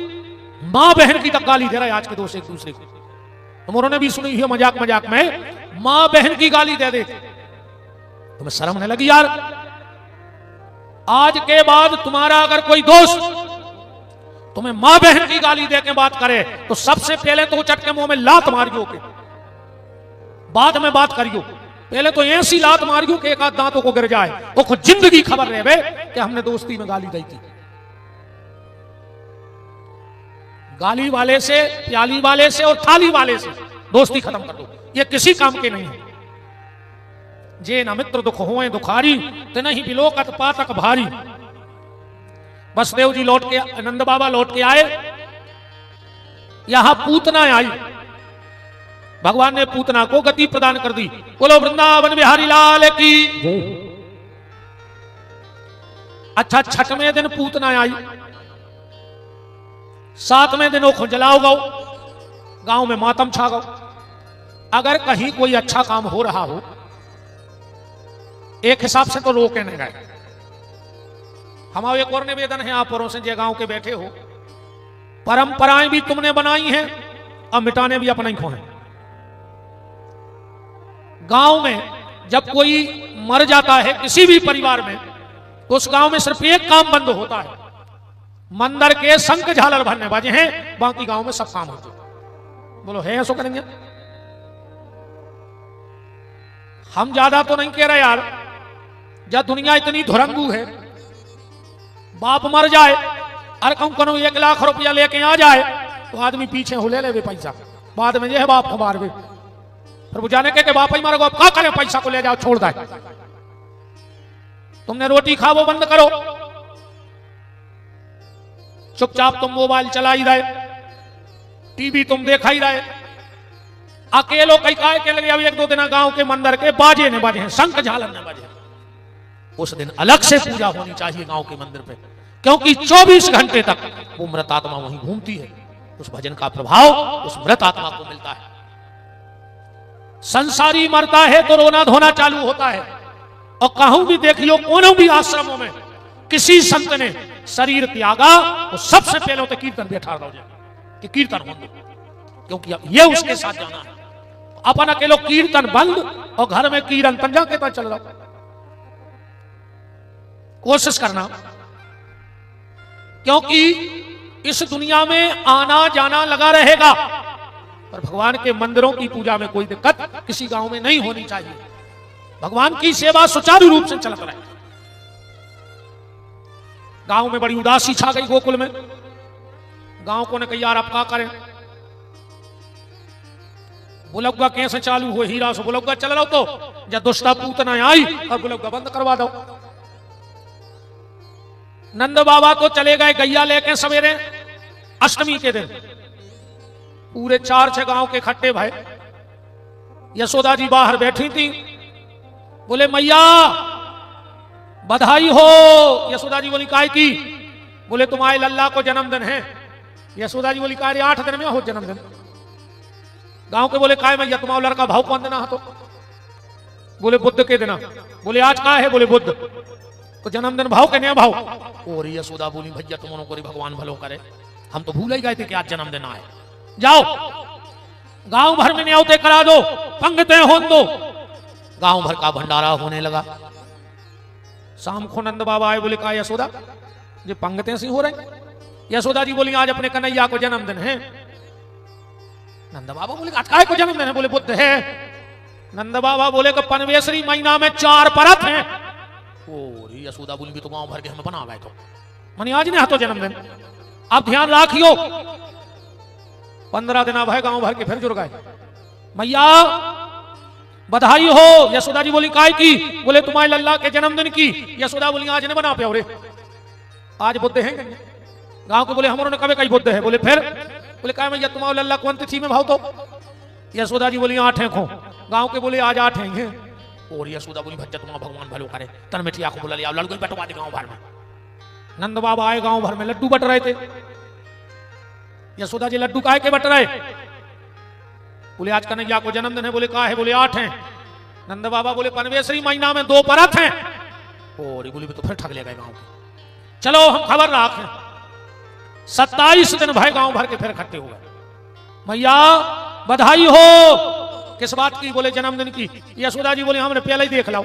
मां बहन की तक गाली दे रहा है आज के दोस्त एक दूसरे को। तुमने भी सुनी है मजाक मजाक में, मां बहन की गाली दे दे। तुम्हें शर्म नहीं लगी यार? आज के बाद तुम्हारा अगर कोई दोस्त तुम्हें मां बहन की गाली दे के बात करे, तो सबसे पहले तो चटके मुंह में लात मारियो के बाद में बात करियो। पहले तो ऐसी लात मारियो कि एक आध दांतों को गिर जाए, वो खुद जिंदगी खबर रहे वे कि हमने दोस्ती में गाली दी थी। गाली वाले से, प्याली वाले से और थाली वाले से दोस्ती खत्म कर दो, ये किसी काम के नहीं है। जे न मित्र दुख होए दुखारी, ते नहीं बिलोकत पातक भारी। वसुदेव जी लौट के, नंद बाबा लौट के आए, यहां पूतना आई। भगवान ने पूतना को गति प्रदान कर दी। बोलो वृंदावन बिहारी लाल की। अच्छा, छठवें दिन पूतना आई, 7वें दिन वो जलाओ गौ, गांव में मातम छा गौ। अगर कहीं कोई अच्छा काम हो रहा हो, एक हिसाब से तो रोके नहीं गए। हमारे एक और निवेदन है आप औरों से, जो गांव के बैठे हो, परंपराएं भी तुमने बनाई हैं और मिटाने भी अपने को हैं। गांव में जब कोई मर जाता है किसी भी परिवार में, तो उस गांव में सिर्फ एक काम बंद होता है, मंदिर के शंख झालर भरने बाजे हैं, बाकी गांव में सब काम होते। बोलो है ऐसा करेंगे? हम ज्यादा तो नहीं कह रहे यार, जब दुनिया इतनी धुरंगू है, बाप मर जाए और कौन 1 लाख रुपया लेके आ जाए तो आदमी पीछे हो ले पैसा, बाद में ये है बाप हमार भी फिर वो जाने के बाप ही मारो, आप क्या करें, पैसा को ले जाओ छोड़ दे। तुमने रोटी खा वो बंद करो, चुपचाप तुम मोबाइल चला ही रहे, टीवी तुम देखा ही रहे, अकेलो कई काय के लगे। अब 1-2 दिन गांव के मंदिर के बाजे ने बाजे हैं, शंख झालर ने बाजे। उस दिन अलग से पूजा होनी चाहिए गांव के मंदिर पे, क्योंकि 24 घंटे तक वो मृत आत्मा वहीं घूमती है। उस भजन का प्रभाव उस मृत आत्मा को मिलता है। संसारी मरता है तो रोना धोना चालू होता है, और कहूं भी देखियो, कोनो भी आश्रमों में किसी संत ने शरीर त्यागा तो सबसे पहले तो कीर्तन बैठा दो कि कीर्तन हो, क्योंकि अब ये उसके साथ जाना है। अपन अकेलो कीर्तन बंद और घर में कीर्तन जाके तो चल रहा। कोशिश करना, क्योंकि इस दुनिया में आना जाना लगा रहेगा, पर भगवान के मंदिरों की पूजा में कोई दिक्कत किसी गांव में नहीं होनी चाहिए। भगवान की सेवा सुचारू रूप से चलत रहे। गांव में बड़ी उदासी छा गई गोकुल में। गांव को ने कही यार अब क्या करें, बुलगुआ कैसे चालू हो, हीरा से बुलगुआ चल रहा हो, तो जब दुष्टा पूतना आई और बुलगुआ बंद करवा दो। नंद बाबा तो चले गए गैया लेके सवेरे अष्टमी के दिन। पूरे 4-6 गांव के खट्टे भाई, यशोदा जी बाहर बैठी थी, बोले मैया बधाई हो। यशोदा जी बोली काय की? बोले तुम्हारे लल्ला को जन्मदिन है। यशोदा जी बोली काय 8 दिन में हो जन्मदिन। गांव के बोले काय मैया तुम्हारा लड़का भाव कौन देना? तो बोले बुद्ध के देना। बोले आज का है? बोले बुद्ध तो जन्मदिन भाव के नया भाव। और यशोदा बोली भैया तुम को भगवान भलो करे, हम तो भूल ही गए थे कि आज जन्मदिन आए। जाओ गांव भर में न्योते करा दो, पंगतें हो दो। गांव भर का भंडारा होने लगा। शाम को नंद बाबा आए, बोले का यशोदा जो पंगतें सी हो रही? यशोदा जी बोली आज अपने कन्हैया को जन्मदिन है। नंद बाबा बोले आज काय को जन्मदिन है? बोले बुद्ध है। नंद बाबा बोले कि पनवेसरी महीना में 4 परत हैं। और यशोदा बोली भी तो गांव भर के हमें बना गए, तो मनी आज नहीं तो जन्मदिन। अब ध्यान रखियो, 15 दिन भाई गांव भर के फिर जुड़ गए। मैया बधाई हो। यशोदा जी बोली काय की? बोले तुम्हारे लल्ला के जन्मदिन की। यशोदा बोली आज ने बना पे रे, आज बुद्ध है। गांव के बोले हमारे ने कभी कहीं बुद्ध है। बोले फिर? बोले काय मैया तुम्हारे लल्ला कौन तिथि में भाव? तो यशोदा जी बोली 8 खो। गांव के बोले आज 8 हैं। और यशोदा बोली भज्जा तुम्हारा भगवान भलो करे, तन मिठिया को बोला लिया लड़को बटवा दे गांव भर में। नंद बाबा आए, गांव भर में लड्डू बट रहे थे। यशोदा जी लड्डू काहे के बट रहे? बोले आज कन्हैया को जन्मदिन है। बोले का है? बोले 8 हैं। नंद बाबा बोले पनवेसरी महीना में 2 परत हैं। और बोली तो फिर ठग ले गए गांव के। चलो हम खबर रखें। 27 दिन भाई गांव भर के फिर इकट्ठे हो गए। मैया बधाई हो। किस बात की? बोले जन्मदिन की। यशोदा जी बोले हमने पहले ही देख लो,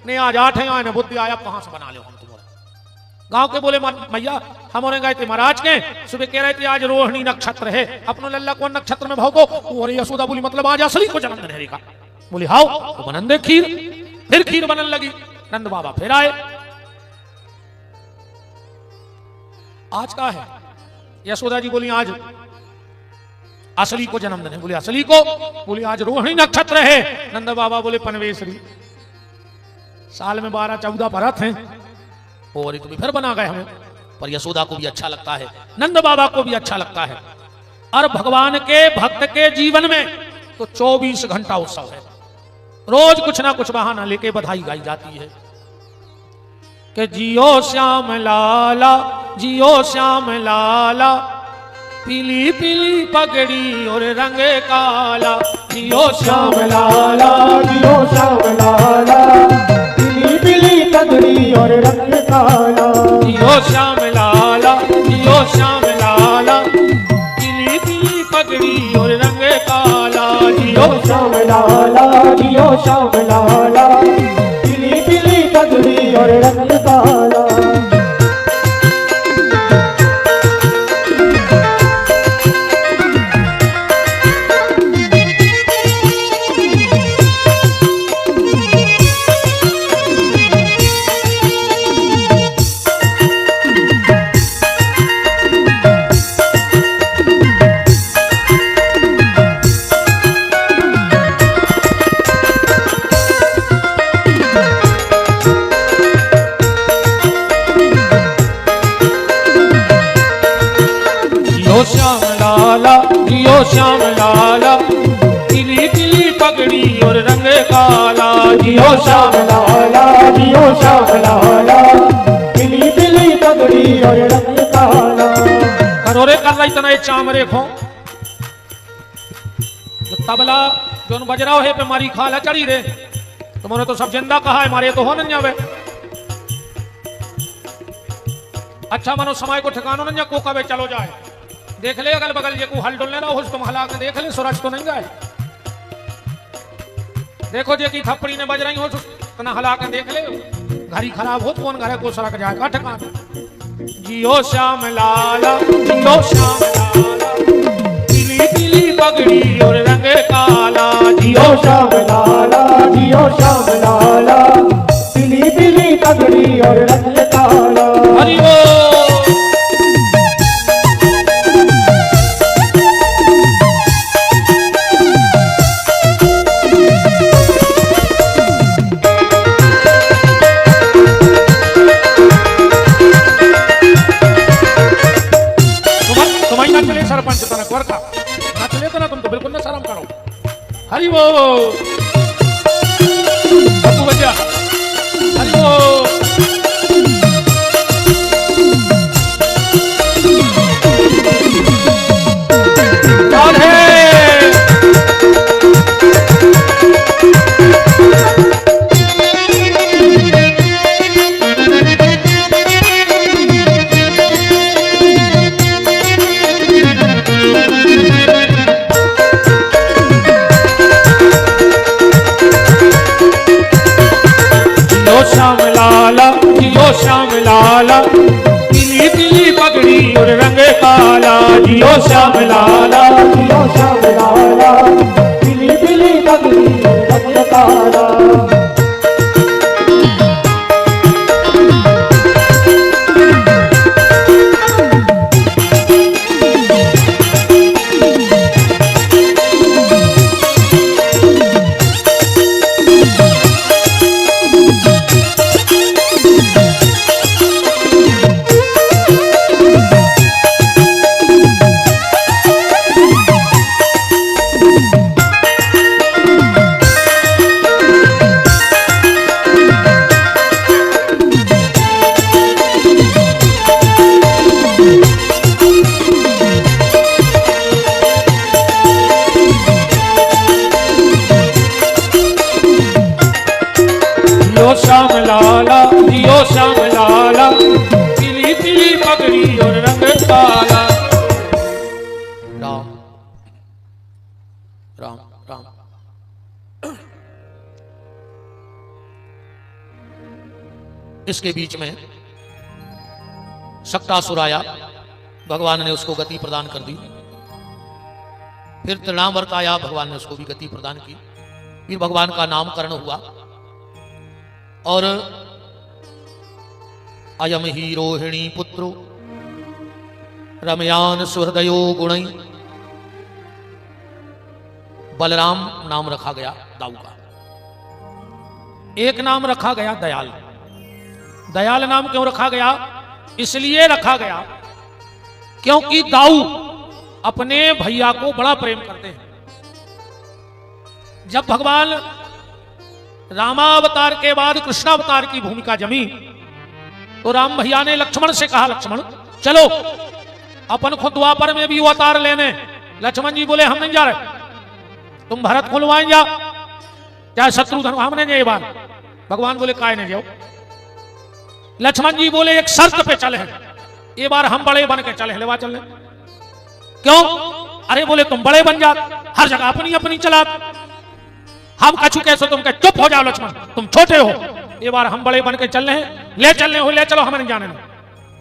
नहीं आज 8 हैं, आए बुद्धि आया कहां से बना लो हम तुम्हारा। गांव के बोले मैया हम गए थे महाराज के, सुबह कह रहे थे आज रोहिणी नक्षत्र है, अपनो लल्ला कौन नक्षत्र में भागो। और यशोदा बोली मतलब आज असली को जन्मदिन है का। बोली हाउ तो बनन दे खीर। फिर खीर बनने लगी। नंद बाबा फिर आए, आज का है? यशोदा जी बोली आज असली को जन्मदिन है। बोले असली को? बोले आज रोहिणी नक्षत्र है। नंद बाबा बोले पनवेसरी, साल में 12-14 परत हैं। और ये तो भी फिर बना गए हमें। पर यशोदा को भी अच्छा लगता है, नंद बाबा को भी अच्छा लगता है। और भगवान के भक्त के जीवन में तो 24 घंटा उत्सव है। रोज कुछ ना कुछ बहाना लेके बधाई गाई जाती है कि जियो श्याम लाला, जियो श्याम लाला, पीली पीली पगड़ी और रंग काला। जियो श्याम लाला, जियो श्याम लाला, पीली पीली पगड़ी और रंग काला। जियो श्याम लाला, जियो श्याम लाला, पीली पीली पगड़ी और रंग काला। जियो श्याम लाला, जियो श्याम लाला, पीली पीली पगड़ी और रंग काला। श्याम लाला, जियो श्याम लाला, पीली पीली पगड़ी और रंग काला। जियो श्याम लाला, जियो श्याम लाला, पीली पीली पगड़ी और रंग काला। करोरे कर रही तना चामरे खो तबला जो बज रहा है पे मारी खाला चढ़ी रे, तुमने तो सब जिंदा कहा है, मारे तो हो न जावे। अच्छा मानो समय को ठिकानो न को कबे चलो जाए, देख ले अगल बगल ये को हल डुलने रहो, तुम हला के देख ले सूरज तो नहीं गए। देखो जे की थप्पड़ी ने बज रही हो तो ना हला के देख ले, घरी खराब हो तो कौन घर को सड़क जाएगा ठिकाना। जियो श्याम लाला, जियो श्याम लाला, पीली पीली पगड़ी और रंग काला। जियो श्याम लाला, जियो श्याम लाला, पीली पीली पगड़ी और रंग काला। हरि बोल। सरपंच तनक वर्का ना चले तो ना तुम तो बिल्कुल ना शर्म करो। हरि बोल तू बजा, हरि बोल। कौन है श्याम लाला, जियो श्याम लाला, पीली पीली पगड़ी और रंग काला। जियो श्याम लाला, जियो श्याम लाला, पीली पीली पगड़ी और रंग काला। श्याम लाला, जियो श्याम लाला, पीली पीली पगड़ी और रंग काला। राम राम राम। इसके बीच में शक्तासुर आया, भगवान ने उसको गति प्रदान कर दी। फिर तृणावर्त आया, भगवान ने उसको भी गति प्रदान की। फिर भगवान का नामकरण हुआ और अयम ही रोहिणी पुत्रो रमयान सुहृदयो गुणई, बलराम नाम रखा गया दाऊ का। एक नाम रखा गया दयाल। दयाल नाम क्यों रखा गया? इसलिए रखा गया क्योंकि दाऊ अपने भैया को बड़ा प्रेम करते हैं। जब भगवान रामावतार के बाद कृष्णावतार की भूमिका जमी तो राम भैया ने लक्ष्मण से कहा, लक्ष्मण चलो अपन खुद द्वापर में भी अवतार लेने। लक्ष्मण जी बोले हम नहीं जा रहे, तुम भरत को लुआएं जा, चाहे शत्रुघ्न हमने ये बात। भगवान बोले काय नहीं जाओ। लक्ष्मण जी बोले एक शर्त पे चले हैं, ये बार हम बड़े बन के चले, लेवा चले। क्यों? अरे बोले तुम बड़े बन जात, हर जगह अपनी अपनी चलात, हम कछु कैसे तुम कह चुप हो जाओ लक्ष्मण, तुम छोटे हो, ये बार हम बड़े बन के चल रहे हैं, ले चलने हो ले चलो, हमें नहीं जाने नहीं।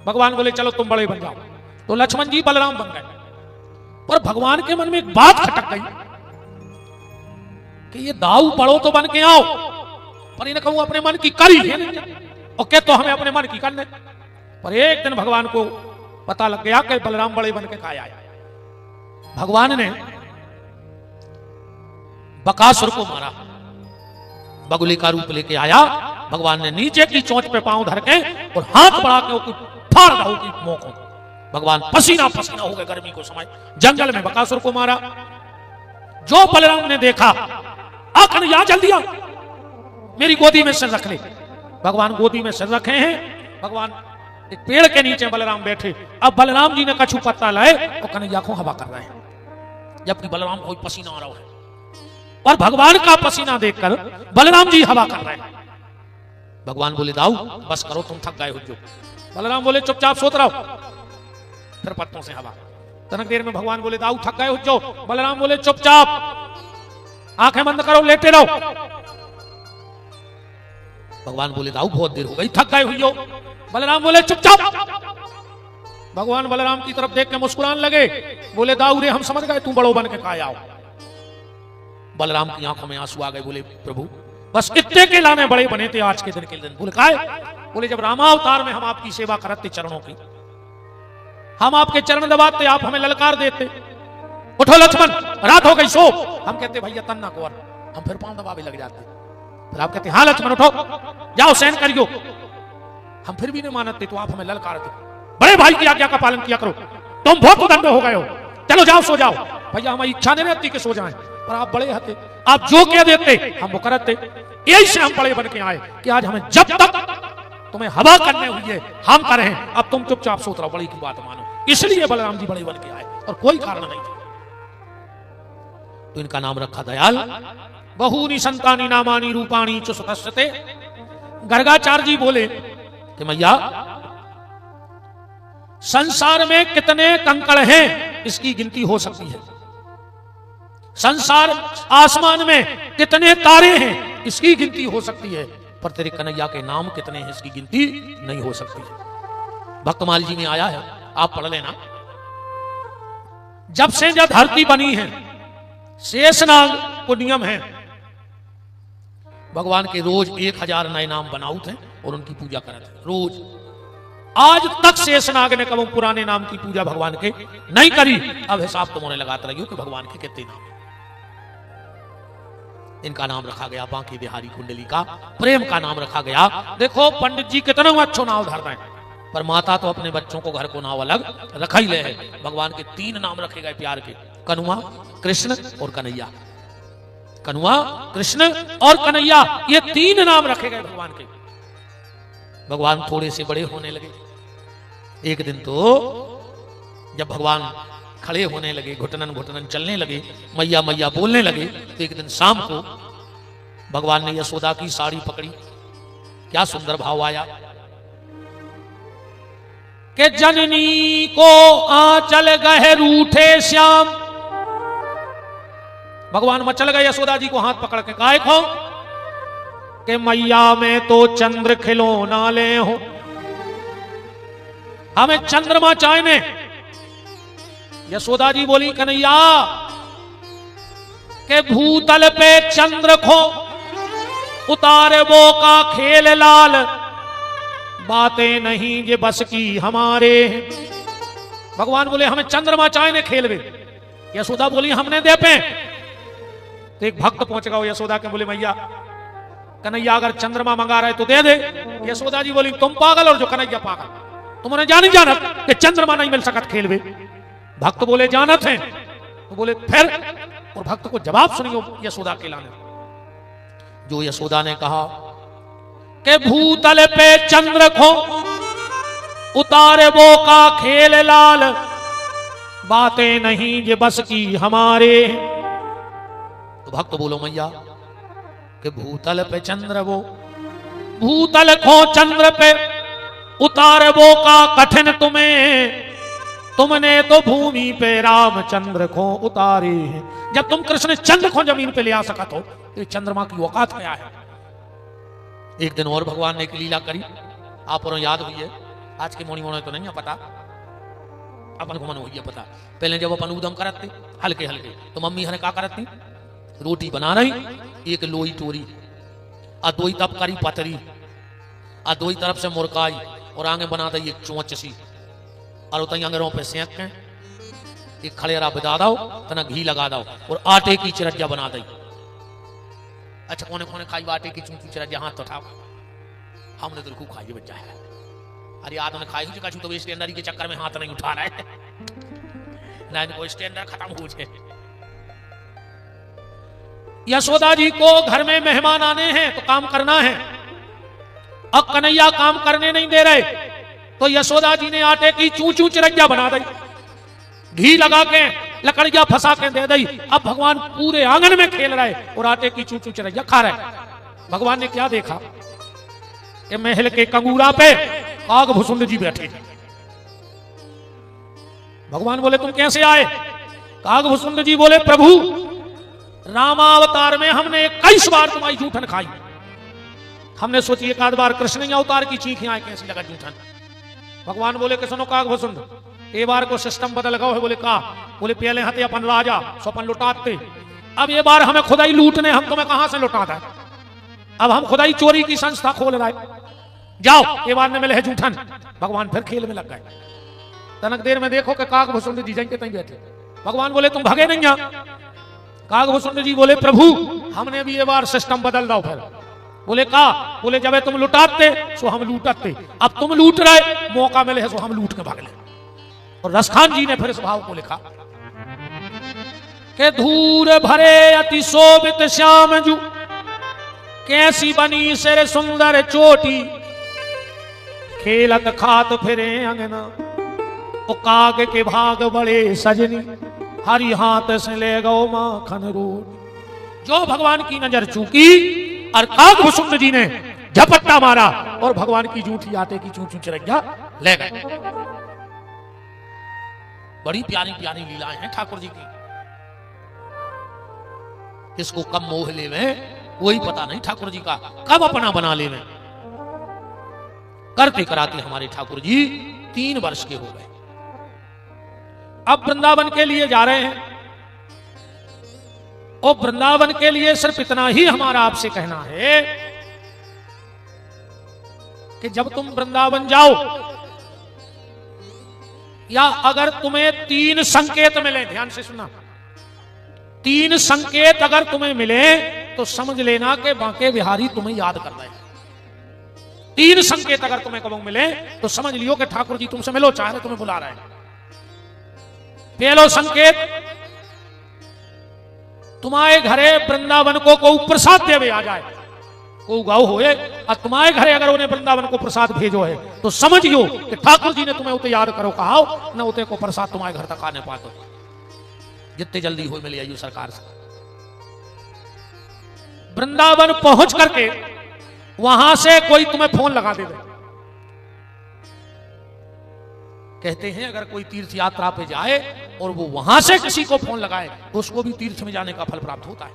भगवान बोले चलो तुम बड़े बन जाओ। तो लक्ष्मण जी बलराम बन गए। पर भगवान के मन में एक बात खटक गई कि ये दाऊ पड़ो तो बन के आओ, पर इन्हें कहूं अपने मन की करी है नहीं, और क्या तो हमें अपने मन की करने। पर एक दिन भगवान को पता लग गया कि बलराम बड़े बन के कहा आया। भगवान ने बकासुर को मारा, बगुले का रूप लेके आया। भगवान ने नीचे की चोंच पे पांव धर के और हाथ बढ़ा के फाड़ दाऊ की मुंह को। भगवान पसीना पसीना हो गए गर्मी को समय, जंगल में बकासुर को मारा। जो बलराम ने देखा, आखन या जल्दी आ, मेरी गोदी में सिर रख ले। भगवान गोदी में सिर रखे हैं। भगवान एक पेड़ के नीचे बलराम बैठे। अब बलराम जी ने कछु पत्ता लाए और कन्हैया को हवा कर रहे हैं, जबकि बलराम को पसीना आ रहा है। और भगवान का पसीना देखकर बलराम जी हवा कर रहे हैं। भगवान बोले दाऊ बस करो, तुम थक गए हो जो। बलराम बोले चुपचाप सोत रहो, फिर पत्तों से हवा। तनक देर में भगवान बोले दाऊ थक गए हो जो। बलराम बोले चुपचाप आंखें बंद करो, लेटे रहो। भगवान बोले दाऊ बहुत देर हो गई, थक गए हुई हो। बलराम बोले चुपचाप। भगवान बलराम की तरफ देख के मुस्कुराने लगे, बोले दाऊ रे हम समझ गए तू बड़ो बन के कहा आओ। बलराम की आंखों में आंसू आ गए, बोले प्रभु बस इतने के लाने बड़े बने थे आज के दिन। बोले काय? बोले जब रामावतार में हम आपकी सेवा करते चरणों की, हम आपके चरण दबाते, आप हमें ललकार देते, उठो लक्ष्मण रात हो गई सो। हम कहते भैया तन्ना को, हम फिर पांव दबावे लग जाते। फिर आप कहते हाँ लक्ष्मण उठो जाओ सहन करियो, हम फिर भी नहीं मानते तो आप हमें ललकारते, बड़े भाई की आज्ञा का पालन किया करो, तुम बहुत उदंड हो गए हो, चलो जाओ सो जाओ। भैया हमारी इच्छा नहीं रहती कि सो जाएं, पर आप बड़े हते, आप जो कह देते हम वो करते। यही से हम बड़े बन के आए कि आज हमें जब तक तुम्हें हवा करने हुई है हम करें, अब तुम चुपचाप सोच रहो, बड़ी की बात मानो। इसलिए बलराम जी बड़े बन के आए और कोई कारण नहीं था। तो इनका नाम रखा दयाल। बहूनि संतानी नामानी रूपाणी च सुतस्ते। गर्गाचार्य जी बोले कि मैया संसार में कितने कंकड़ हैं इसकी गिनती हो सकती है, संसार आसमान में कितने तारे हैं इसकी गिनती हो सकती है, पर तेरे कन्हैया के नाम कितने हैं इसकी गिनती नहीं हो सकती है। भक्तमाल जी में आया है, आप पढ़ लेना। जब से जब धरती बनी है शेषनाग को नियम है, भगवान के रोज 1000 नए नाम बनाऊ थे और उनकी पूजा करते थे रोज। आज तक शेषनाग ने कभी पुराने नाम की पूजा भगवान के नहीं करी। अब हिसाब तुम उन्हें लगाते रहियो कि भगवान के कितने नाम। इनका नाम रखा गया बांके बिहारी कुंडली का, प्रेम का नाम रखा गया। देखो पंडित जी कितना अच्छो नाम धर रहे हैं, पर माता तो अपने बच्चों को घर को नाम अलग रखा ही ले है। भगवान के 3 नाम रखे गए प्यार के, कनुआ, कृष्ण और कन्हैया। कनुआ, कृष्ण और कन्हैया, ये 3 नाम रखे गए भगवान के। भगवान थोड़े से बड़े होने लगे। एक दिन तो जब भगवान खड़े होने लगे, घुटनन घुटनन चलने लगे, मैया मैया बोलने लगे, तो एक दिन शाम को भगवान ने यशोदा की साड़ी पकड़ी। क्या सुंदर भाव आया कि जननी को आंचल गहे रूठे श्याम। भगवान मचल गए, यशोदा जी को हाथ पकड़ के काय खो कि मैया में तो चंद्र खिलौना ले हो, हमें चंद्रमा चाहिए। यशोदा जी बोली कन्हैया के भूतल पे चंद्र खो उतारे वो का खेल लाल, बातें नहीं ये बस की हमारे। भगवान बोले हमें चंद्रमा चाहिए खेल में। यशोदा बोली हमने दे पे। तो एक भक्त पहुंच गया यशोदा के, बोले मैया कन्हैया अगर चंद्रमा मंगा रहे तो दे दे। यशोदा जी बोली तुम पागल और जो कन्हैया पागल, तुमने जानी जानत कि चंद्रमा नहीं मिल सकत खेल में। भक्त बोले जानत हैं। तो बोले फिर और भक्त को जवाब सुनियो यशोदा के लाने। जो यशोदा ने कहा कि भूतल पे चंद्र को उतारे वो का खेल लाल, बातें नहीं ये बस की हमारे। तो भक्त बोलो मैया कि भूतल पे चंद्र वो, भूतल को चंद्र पे उतारे वो का कठिन तुम्हें, तुमने तो भूमि पे रामचंद्र को उतारे हैं। जब तुम कृष्ण चंद्र को जमीन पे ले आ सका तो ये चंद्रमा की औकात क्या है। एक दिन और भगवान ने एक लीला करी, आप और याद हुई है, आज के मोनी मोने तो नहीं है पता, अपन को मन हुई है पता। पहले जब अपन उदम करते हल्के हल्के तो मम्मी हने का करती, रोटी बना रही, एक लोई टोरी आ दो तब करी पतरी आ दो तरफ से मुरकाई और आगे बना दी एक चोंच सी और उतई अंगरों पे सेंक के एक खलेरा बिदा दो, तना घी लगा दो और आटे की चिरज्जा बना दी। अच्छा कोने कोने खाई आटे की चूंची चिरज्जा, हाथ तो उठाओ, हमने तो खूब खाई बच्चा है। अरे आदमी खाई हुई कछु तो स्टैंडर्ड के चक्कर में हाथ नहीं उठा रहे ना, इनको स्टैंडर्ड खत्म हो जाए। यशोदा जी को घर में मेहमान आने हैं तो काम करना है, अब कन्हैया काम करने नहीं दे रहे तो यशोदा जी ने आटे की चूचू चिरैया बना दी, घी लगा के लकड़िया फंसा के दे दी। अब भगवान पूरे आंगन में खेल रहे और आटे की चूचू चिरैया खा रहे। भगवान ने क्या देखा कि महल के कंगूरा पे काग भुसुंड जी बैठे। भगवान बोले तुम कैसे आए? काग भुसुंड जी बोले प्रभु रामावतार में हमने 21 बार तुम्हारी जूठन खाई, हमने सोची एक आध बार कृष्ण अवतार की चीखें आए कैसी लगा जूठन। भगवान बोले कि सुनो काग भुसुंड, ए बार को सिस्टम बदल गया है। बोले का? बोले पहले हते अपन राजा सोपन लुटाते, अब ये बार हमें खुदाई लूटने, हम तुम्हें कहां से लुटाता है, अब हम खुदाई चोरी की संस्था खोल रहे, जाओ ये बार ने मिले है जूठन। भगवान फिर खेल में लग गए। तनक देर में देखो कि काग भुसुंड जी जाएंगे तहीं बैठे। भगवान बोले तुम भगे नहीं यहाँ? काग भुसुंड जी बोले प्रभु हमने भी ये बार सिस्टम बदल दो। फिर बोले का? बोले जब तुम लुटाते सो हम लूटते, अब तुम लूट रहे, मौका मिले है सो हम लूट के भाग ले। और रसखान जी ने फिर इस भाव को लिखा कि धूर भरे अति शोभित श्याम जू, कैसी बनी सिर सुंदर चोटी, खेलत खात फिरे अंगना, ओ काग के भाग बड़े सजनी, हरी हाथ से ले गो माखन रोटी। जो भगवान की नजर चूकी और काग भुसुंड जी ने झपट्टा मारा और भगवान की जूठी आटे की चूचू चिरैया ले गए। बड़ी प्यारी प्यारी लीलाएं हैं ठाकुर जी की, इसको कब मोह ले में वही पता नहीं ठाकुर जी का, कब अपना बना ले में। करते कराते हमारे ठाकुर जी 3 वर्ष के हो गए। अब वृंदावन के लिए जा रहे हैं और वृंदावन के लिए सिर्फ इतना ही हमारा आपसे कहना है कि जब तुम वृंदावन जाओ या अगर तुम्हें 3 संकेत मिले, ध्यान से सुना, 3 संकेत अगर तुम्हें मिले तो समझ लेना कि बांके बिहारी तुम्हें याद कर रहे हैं। 3 संकेत अगर तुम्हें कब मिले तो समझ लियो कि ठाकुर जी तुमसे मिलो, चाह रहे तुम्हें बुला रहे हैं। पहलो संकेत, तुम्हारे घरे वृंदावन को प्रसाद देवे आ जाए, को गाँव होए और तुम्हारे घरे अगर उन्हें वृंदावन को प्रसाद भेजो है तो समझियो कि ठाकुर जी ने तुम्हें उते याद करो कहा न उते को प्रसाद तुम्हारे घर तक आने पातो। जितने जल्दी हो मिले आइयो सरकार से। वृंदावन पहुंच करके वहां से कोई तुम्हें फोन लगा दे। कहते हैं अगर कोई तीर्थ यात्रा पे जाए और वो वहां से किसी को फोन लगाए तो उसको भी तीर्थ में जाने का फल प्राप्त होता है।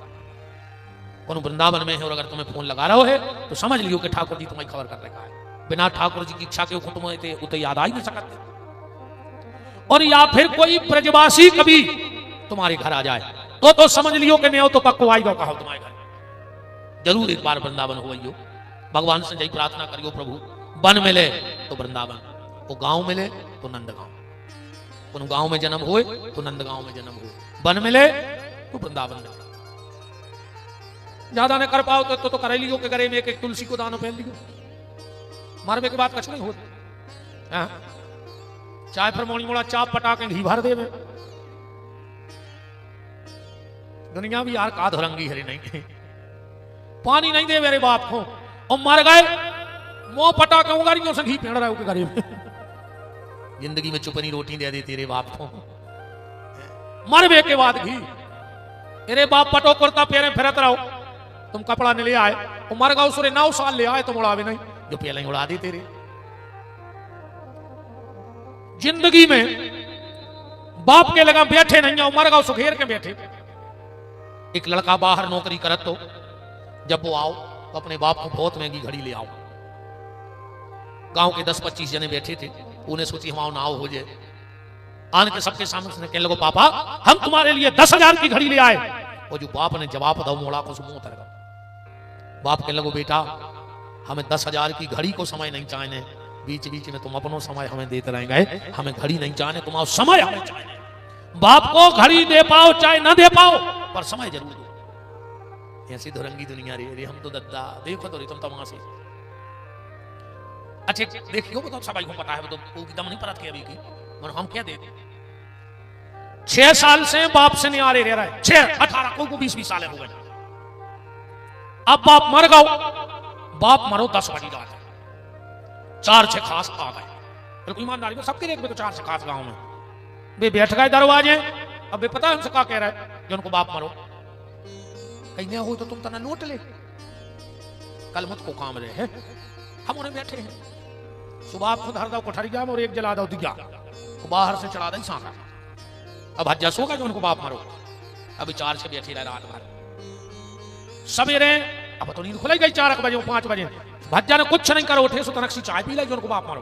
कौन वृंदावन में है और अगर तुम्हें फोन लगा रहा है तो समझ लियो कि ठाकुर जी तुम्हें खबर कर रखा है। बिना ठाकुर जी की इच्छा के तुम्हें उते याद आ ही नहीं सकते। और या फिर कोई ब्रजवासी कभी तुम्हारे घर आ जाए तो समझ लियो कि नहीं तो पक्को आई गो कहो तुम्हारे घर। जरूर एक बार वृंदावन हो गई हो। भगवान से जय प्रार्थना करियो प्रभु वन मिले तो वृंदावन, वो गांव मिले तो नंदगांव, उन गांव में जन्म हुए तो नंदगांव में जन्म हुए, वन मिले तो वृंदावन। ज्यादा न कर पाओ तो कर लियो के घरे में एक तुलसी को दानो पहन लियो, मारवे के बाद कुछ नहीं होता। चाय फिर मोड़ी मोड़ा चाप पटा के घी भर देवे। दुनिया भी यार का धुरंगी हरी नहीं, पानी नहीं दे मेरे बाप को और मर गए मुंह पटा के उंगलियों से घी पेड़ रहा है गरीब। जिंदगी में चुपनी रोटी दे दे तेरे बाप को, मरवे के बाद घी। तेरे बाप पटो कुर्ता पेरे फिरत रहो, तुम कपड़ा नहीं ले आए, वो मर गए उसने 9 साल ले आए, तुम उड़ावे नहीं, जो पहले ही उड़ा दी तेरे। जिंदगी में बाप के लगा बैठे नहीं हो, मर गए सो घेर के बैठे। एक लड़का बाहर नौकरी करत तो जब वो आओ तो अपने बाप को बहुत महंगी घड़ी ले आओ। गांव के 10-25 जने बैठे थे, उन्हें सोची हमारा नाव हो जाए। आन के सबके सामने कहने लगो पापा हम तुम्हारे लिए 10,000 की घड़ी ले आए। और जो बाप ने जवाब दो मोड़ा को मुंह उतर गया। बाप कहने लगो बेटा हमें 10,000 की घड़ी को समय नहीं चाहिए, बीच बीच में तुम अपनो समय हमें देते रहेंगे, हमें घड़ी नहीं चाहिए, तुम्हारा समय हमें चाहिए। बाप को घड़ी दे पाओ चाहे ना दे पाओ पर समय जरूर दो। ऐसी धुरंगी दुनिया रे हम तो दद्दा देखो तो रे तुम तमाशे। अच्छा देखियो बताओ सबाई को पता है तो कोई दम नहीं परत के अभी की और हम क्या दे 6 साल से बाप से नहीं आ रहे रह रहा है, 6 18 को 20 साल हो गए। अब बाप मर गओ, बाप मरो 10 बजी रात है, 4-6 खास आ गए। बिल्कुल ईमानदारी में सबके देख में तो 4-6 खास गांव में वे बैठ गए दरवाजे। अब वे पता है हमसे क्या कह रहा है जो उनको बाप मरो कहीं नहीं हो तो तुम तना नोट ले, कल मुझको काम रहे हैं, हम उन्हें बैठे हैं। सुबह आप खुद हर दो कोठरिया में और एक जला दो दिया बाहर से चढ़ा दी सांगा। अब हज सोगा जो उनको बाप मरो। अभी 4 से बैठी रहे रात भर। सवेरे अब तो नींद खुलाई गई 4 बजे 5 बजे, भज्जा ने कुछ नहीं करो उठे सो तनक सी चाय पी लाई जो उनको बाप मरो।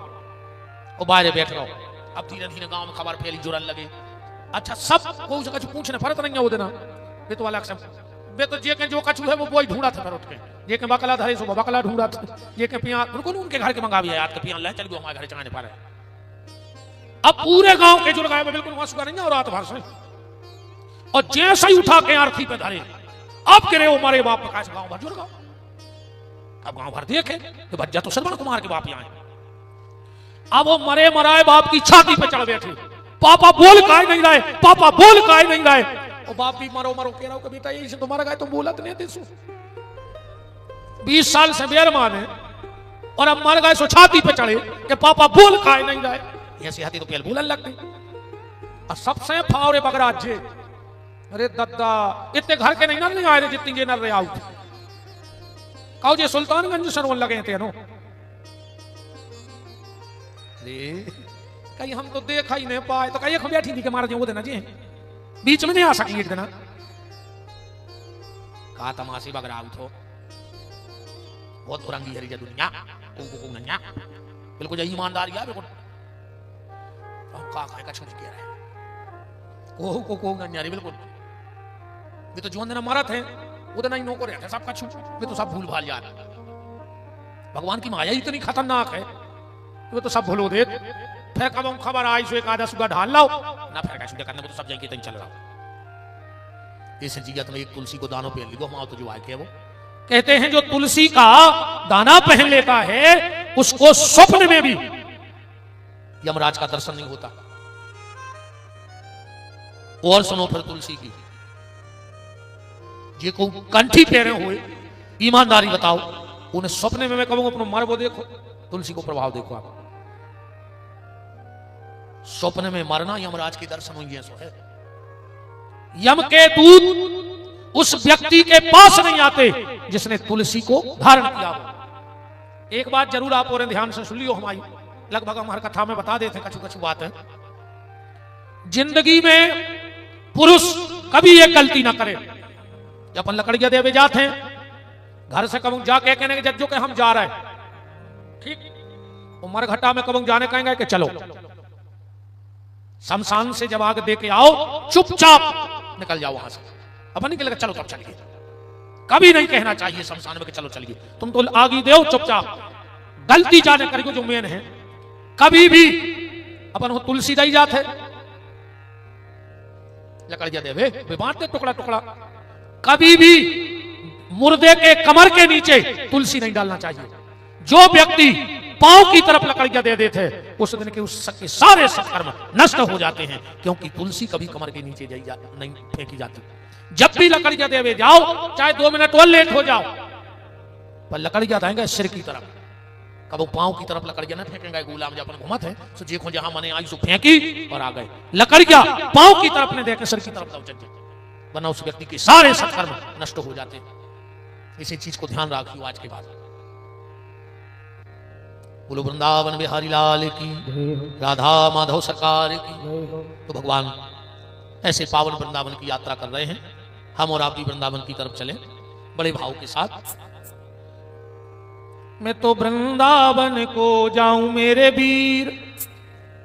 और बाहर बैठ रहो। अब धीरे धीरे गांव में खबर फैली, जुड़न लगे। अच्छा सब को कुछ पूछने फरत नहीं है वो देना वे तो अलग से वे तो जे के जो कछु है वो वही ढूंढा था फिर उठ के, जे के बकला धरे सो बकला ढूंढा था, जे के पिया बिल्कुल उनके घर के मंगा भी याद के पिया ले चल गयो हमारे घर चढ़ाने पर। अब पूरे गांव के जुड़ गए बिल्कुल वहां सुबह नहीं और रात भर से। और जैसे ही उठा के अर्थी पे धरे अब गिरे वो मारे बाप का गांव भर जुड़ गया। अब गांव भर देखे तो भज्जा तो श्रवण कुमार के बाप यहाँ है। अब वो मरे मराए बाप की छाती पे चढ़ बैठे, पापा बोल काहे नहीं रहे, पापा बोल काहे नहीं रहे। और बाप भी मरो मरो कह रहा हो कि बेटा यही से तो मर गए तो बोलत नहीं थे। 20 साल से बेर माने और अब मर गए सो छाती पे चढ़े कि पापा बोल काहे नहीं रहे। ऐसी हाथी तो पेल बोलन लग गई। और सबसे फावरे बगरा जे अरे दद्दा इतने घर के नहीं आए रे जितनी जे नर रहे आउट कहो जे सुल्तानगंज सरवन लगे थे नो। कहीं हम तो देखा ही नहीं पाए तो कहीं बैठी थी कि मारा वो देना जी बीच में नहीं आ सकी एक दिन कहा तमाशी बगरा आउट हो बहुत पुरंगी हरी दुनिया को नन्या बिल्कुल यही ईमानदारी है बिल्कुल हम का छूट गया है को नन्या बिल्कुल वे तो जीवन दिन मरत है वो दिन ही नो को रहते सबका छूट वे तो सब भूल भाल जा रहे। भगवान की माया इतनी खतरनाक है वे तो सब भूलो दे। फिर कब हम खबर आई सो एक आधा सुगा ढाल लाओ ना फिर कैसे करने तो सब जाएंगे तक चल रहा। इस जिया तुम्हें एक तुलसी को दानों पे लिखो हम तो जो आए वो कहते हैं जो तुलसी का दाना पहन लेता है उसको स्वप्न में भी यमराज का दर्शन नहीं होता। और सुनो फिर तुलसी की ये को कंठी पेरे हुए ईमानदारी बताओ उन्हें सपने में मैं कहूंगा अपना मर वो देखो तुलसी को प्रभाव देखो आप। स्वप्न में मरना यमराज के दर्शन हुई सो है। यम के दूत उस व्यक्ति के पास नहीं आते जिसने तुलसी को धारण किया हो। एक बात जरूर आप और ध्यान से सुन लियो हमारी लगभग हम हर कथा में बता देते कछु कछु बात है। जिंदगी में पुरुष कभी एक गलती ना करे। जब अपन लकड़ियां देवे जाते हैं घर से कब जाके कहने के जज्जो के हम जा रहे हैं ठीक उमर घटा में कब जाने कहेंगे कि चलो शमशान से जब आग दे के आओ चुपचाप निकल जाओ वहां से। अपन निकलेगा चलो तब चलिए कभी नहीं कहना चाहिए शमशान में कि चलो चलिए तुम तो आग ही दो चुपचाप गलती जाने करिए जो मेन है। कभी भी अपन तुलसी दई जाते लकड़िया देवे वे बांटते टुकड़ा टुकड़ा। कभी भी मुर्दे के कमर के नीचे तुलसी नहीं डालना चाहिए। जो व्यक्ति पांव की तरफ लकड़ियां दे देते, उस दिन के उसके सारे सत्कर्म नष्ट हो जाते हैं, क्योंकि तुलसी कभी कमर के नीचे नहीं फेंकी जाती। जब भी लकड़ियां देवे जाओ, चाहे 2 मिनट और लेट हो जाओ, पर लकड़ियां देंगे सिर की तरफ, कब पांव की तरफ लकड़ियां ना फेंकेंगे। गुलाम जब घुमत है तो देखो जहां मने आई सो फेंकी और आ गए, लकड़ियां पांव की तरफ ने देखे सिर की तरफ जाओ, वरना उस व्यक्ति के सारे सत्कर्म नष्ट हो जाते हैं। इसी चीज को ध्यान रखियो आज के बाद। बोलो वृंदावन बिहारी लाल की, राधा माधव सरकार की। तो भगवान ऐसे पावन वृंदावन की यात्रा कर रहे हैं, हम और आप भी वृंदावन की तरफ चले बड़े भाव के साथ। मैं तो वृंदावन को जाऊं मेरे वीर,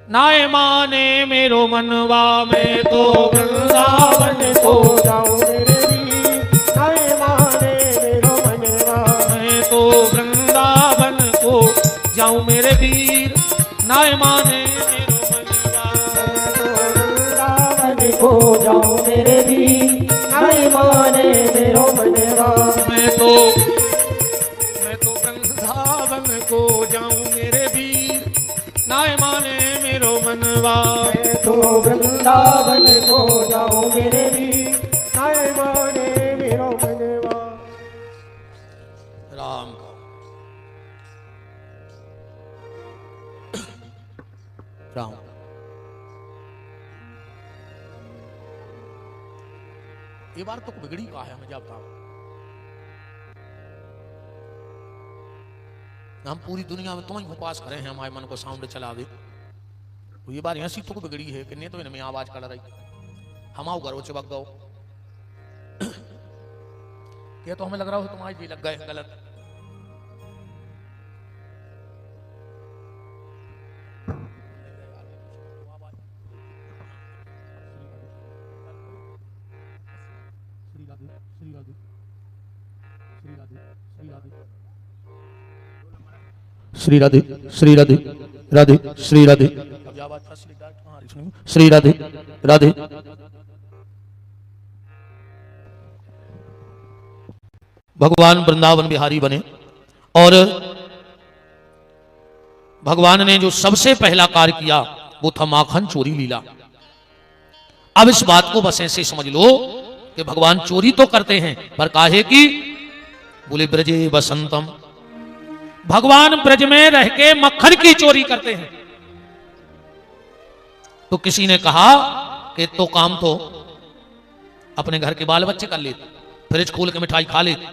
नाय माने मेरो मनवा। मैं तो वृंदावन को जाऊं मेरे वीर, नाय माने मेरो मनवा। मैं तो वृंदावन को जाऊं मेरे वीर, नाय माने मेरो मनवा। मैं तो वृंदावन को जाऊं मेरे वीर, नाय माने मेरो मनवा। मैं तो वृंदावन को जाऊं मेरे वीर, नाय माने मेरो मनवा। मैं तो वृंदावन को जाऊं मेरे वीर, नाय माने मेरो मनवा। राम का राम। ये बार तो बिगड़ी का है, मैं जब हम पूरी दुनिया में तुम ही उपवास करें हैं, हमारे मन को साउंड चला दे। तो ये बार ऐसी तो बिगड़ी है कि नहीं तो इनमें आवाज कर रही, हम आओ घरों चिपक गो क्या तो हमें लग रहा हो तुम्हारे जी लग गए गलत। श्री राधे श्री राधे राधे श्री राधे श्री राधे राधे। भगवान वृंदावन बिहारी बने और भगवान ने जो सबसे पहला कार्य किया वो था माखन चोरी लीला। अब इस बात को बस ऐसे समझ लो कि भगवान चोरी तो करते हैं, पर काहे की? बोले ब्रजे बसंतम, भगवान ब्रज में रह के मक्खन की चोरी करते हैं। तो किसी ने कहा कि तो काम तो अपने घर के बाल बच्चे कर लेते, फ्रिज खोल के मिठाई खा लेते,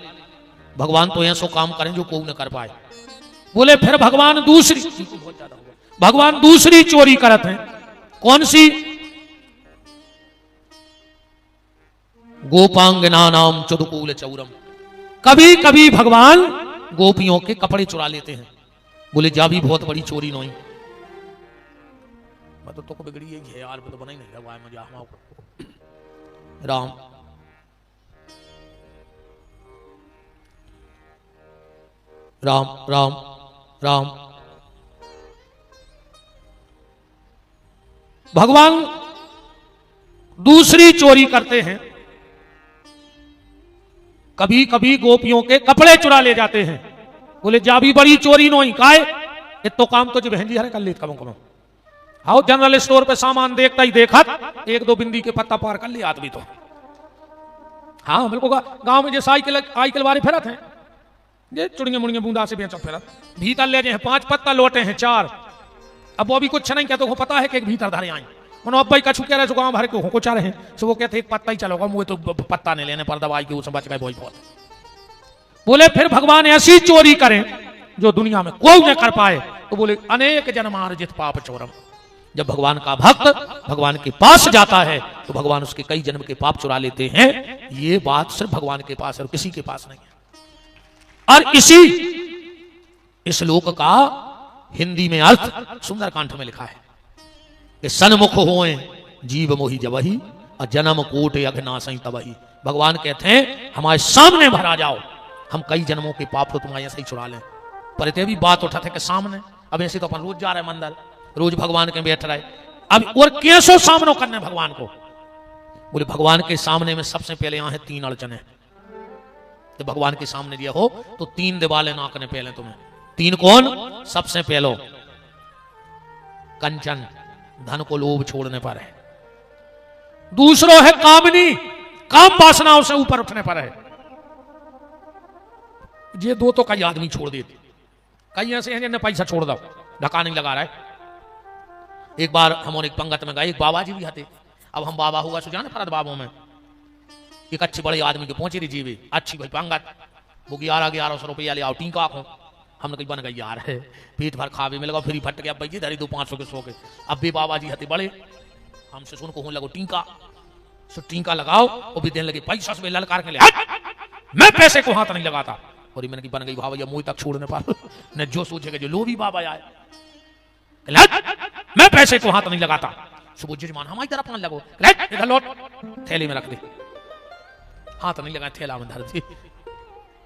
भगवान तो ऐसा काम करें जो कोई न कर पाए। बोले फिर भगवान दूसरी चोरी करते हैं। कौन सी? गोपांगना नाम चुदकूल चौरम, कभी कभी भगवान गोपियों के कपड़े चुरा लेते हैं। बोले जा भी बहुत बड़ी चोरी नहीं, मैं तो को बिगड़ी है यार, मैं तो बना ही नहीं रहा मुझे हम राम। राम राम राम। भगवान दूसरी चोरी करते हैं, कभी कभी गोपियों के कपड़े चुरा ले जाते हैं। बोले जा भी बड़ी चोरी नहीं काहे, तो काम तो जो बहन जी हरे कर लेते कम कम। आओ जनरल स्टोर पे सामान देखता ही देखा 1-2 बिंदी के पत्ता पार कर लिया आदमी तो। हाँ बिल्कुल, गांव में जो साइकिल वाले फिरत हैं, ये चुड़िया मुड़िया बूंदा से बेचो फिरत, भीतर ले जाए 5 पत्ता लोटे हैं 4। अब वो भी कुछ नहीं कहते, वो पता है कि भीतर धरे आए मनो अब भाई कछु कह रहे गांव भर के को चाह रहे हैं, सो वो कहते एक पत्ता ही चलोगा, मुझे तो पत्ता नहीं लेने पर दवाई के उसमें बच गए बहुत। बोले फिर भगवान ऐसी चोरी करें जो दुनिया में कोई न कर पाए। तो बोले अनेक जन्मार्जित पाप चोरम, जब भगवान का भक्त भगवान के पास जाता है तो भगवान उसके कई जन्म के पाप चुरा लेते हैं। ये बात सिर्फ भगवान के पास है और किसी के पास नहीं है। और इसी इस श्लोक का हिंदी में अर्थ सुंदरकांड में लिखा है कि सन्मुख होए जीव मोहि जबहि और जन्म कोट अघनासई तबहि। भगवान कहते हैं हमारे सामने भरा जाओ, हम कई जन्मों के पाप तो तुम्हारे ऐसे ही छुड़ा लें। पर इतने भी बात उठा थे कि सामने, अब ऐसे तो अपन रोज जा रहे मंदिर, रोज भगवान के बैठ रहे, अब और कैसो सामने करने भगवान को। बोले भगवान के सामने में सबसे पहले यहां है 3 अड़चने। तो भगवान के सामने दिया हो तो 3 दिवाले नाकने पहले तुम्हें। तीन कौन? सबसे पहलो कंचन, धन को लोभ छोड़ने पर है। दूसरो है कामनी, काम वासनाओं से ऊपर उठने पर है। ये दो तो कई आदमी छोड़ देते, कई ऐसे हैं जिन्हें पैसा छोड़ दो, ढका नहीं लगा रहा है। एक बार हम और एक पंगत में गए, एक बाबा जी भी आते। अब हम बाबा हुआ सुजान फरद बाबों में एक अच्छे बड़े आदमी के पहुंचे जी भी अच्छी भाई पंगत, वो 1100 रुपया ले आओ टीका को। हमने कहीं बन गई यार है, पेट भर खावे में लगा, फिर फट गया भाई जी धरी 200-500 के 100 के। अब भी बाबा जी हते बड़े, हमसे सुन को होने लगो टीका, सो टीका लगाओ। वो भी देने लगे पैसा से ललकार के लिए, मैं पैसे को हाथ नहीं लगाता। और मैंने की बन गई भाव मुंह तक छोड़ने पर न जो सोचेगा जो लो भी बाबा आए, मैं पैसे को हाथ नहीं लगाता। सुबह जजमान हमारी तरफ मान लगो, इधर लौट, थैली में रख दे, हाथ नहीं लगा, थैला में धर दे।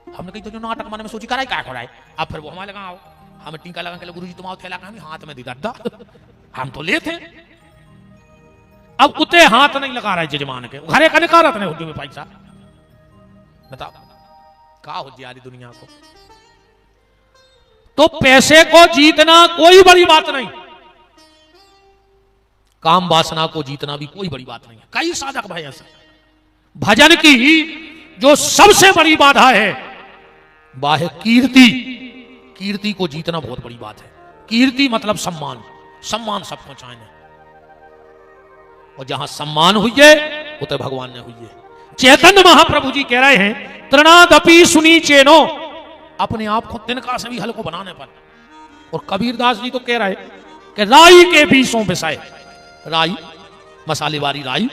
हमने कही तो जो नाटक मन में सोची कराई क्या कराए। अब फिर वो हमारे लगा आओ, हमें टीका लगा के गुरु जी तुम आओ, थैला का हाथ में दी दादा, हम तो ले थे। अब उते हाथ नहीं लगा रहे जजमान के, घरे का निकालत नहीं हुड्डी में पैसा। बताओ क्या हो जाए दुनिया को। तो पैसे को जीतना कोई बड़ी बात नहीं, काम वासना को जीतना भी कोई बड़ी बात नहीं है। कई साधक भाई ऐसे, भजन की जो सबसे बड़ी बाधा है वह है कीर्ति। कीर्ति को जीतना बहुत बड़ी बात है। कीर्ति मतलब सम्मान, सम्मान सबको चाहिए, और जहां सम्मान हुई है उते भगवान ने हुई है। चैतन्य महाप्रभु जी कह रहे हैं तृणादपि सुनी चेनो, अपने आप को तिनका से भी हल्को बनाने पर। और कबीरदास जी तो कह रहे कि राई के बीसों बिसाए, राई मसाले वाली राई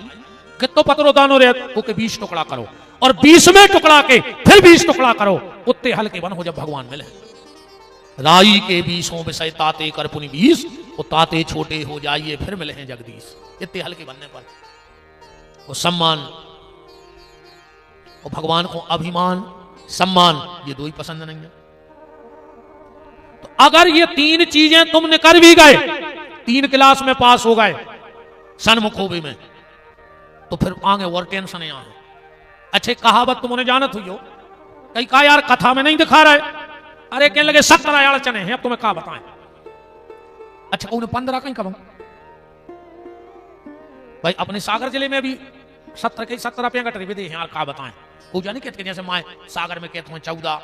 कितो पत्रो दानो रे के 20 टुकड़ा करो, और 20वें टुकड़ा के फिर 20 टुकड़ा करो, उतने हल्के बन हो जब भगवान मिले। राई के 20 बिसाए ताते कर पुनि 20, वो ताते छोटे हो जाइए फिर मिले हैं जगदीश। इतने हल्के बनने पर वो सम्मान, और भगवान को अभिमान सम्मान ये दो ही पसंद नहीं है। तो अगर ये तीन चीजें तुमने कर भी गए, 3 क्लास में पास हो गए सन्मुख होबे में, तो फिर आगे और टेंशन है। यहाँ अच्छे कहावत तुमने जानत हुई हो, कई कहा यार कथा में नहीं दिखा रहे, अरे कहने लगे 17 अड़चने हैं, अब तुम्हें कहा बताएं। अच्छा उन्हें 15 कहीं कब भाई अपने सागर जिले में भी 17 के 17 पे घट रहे यार, कहा बताएं। वो जाने कहते जैसे माए सागर में कहते हैं 14,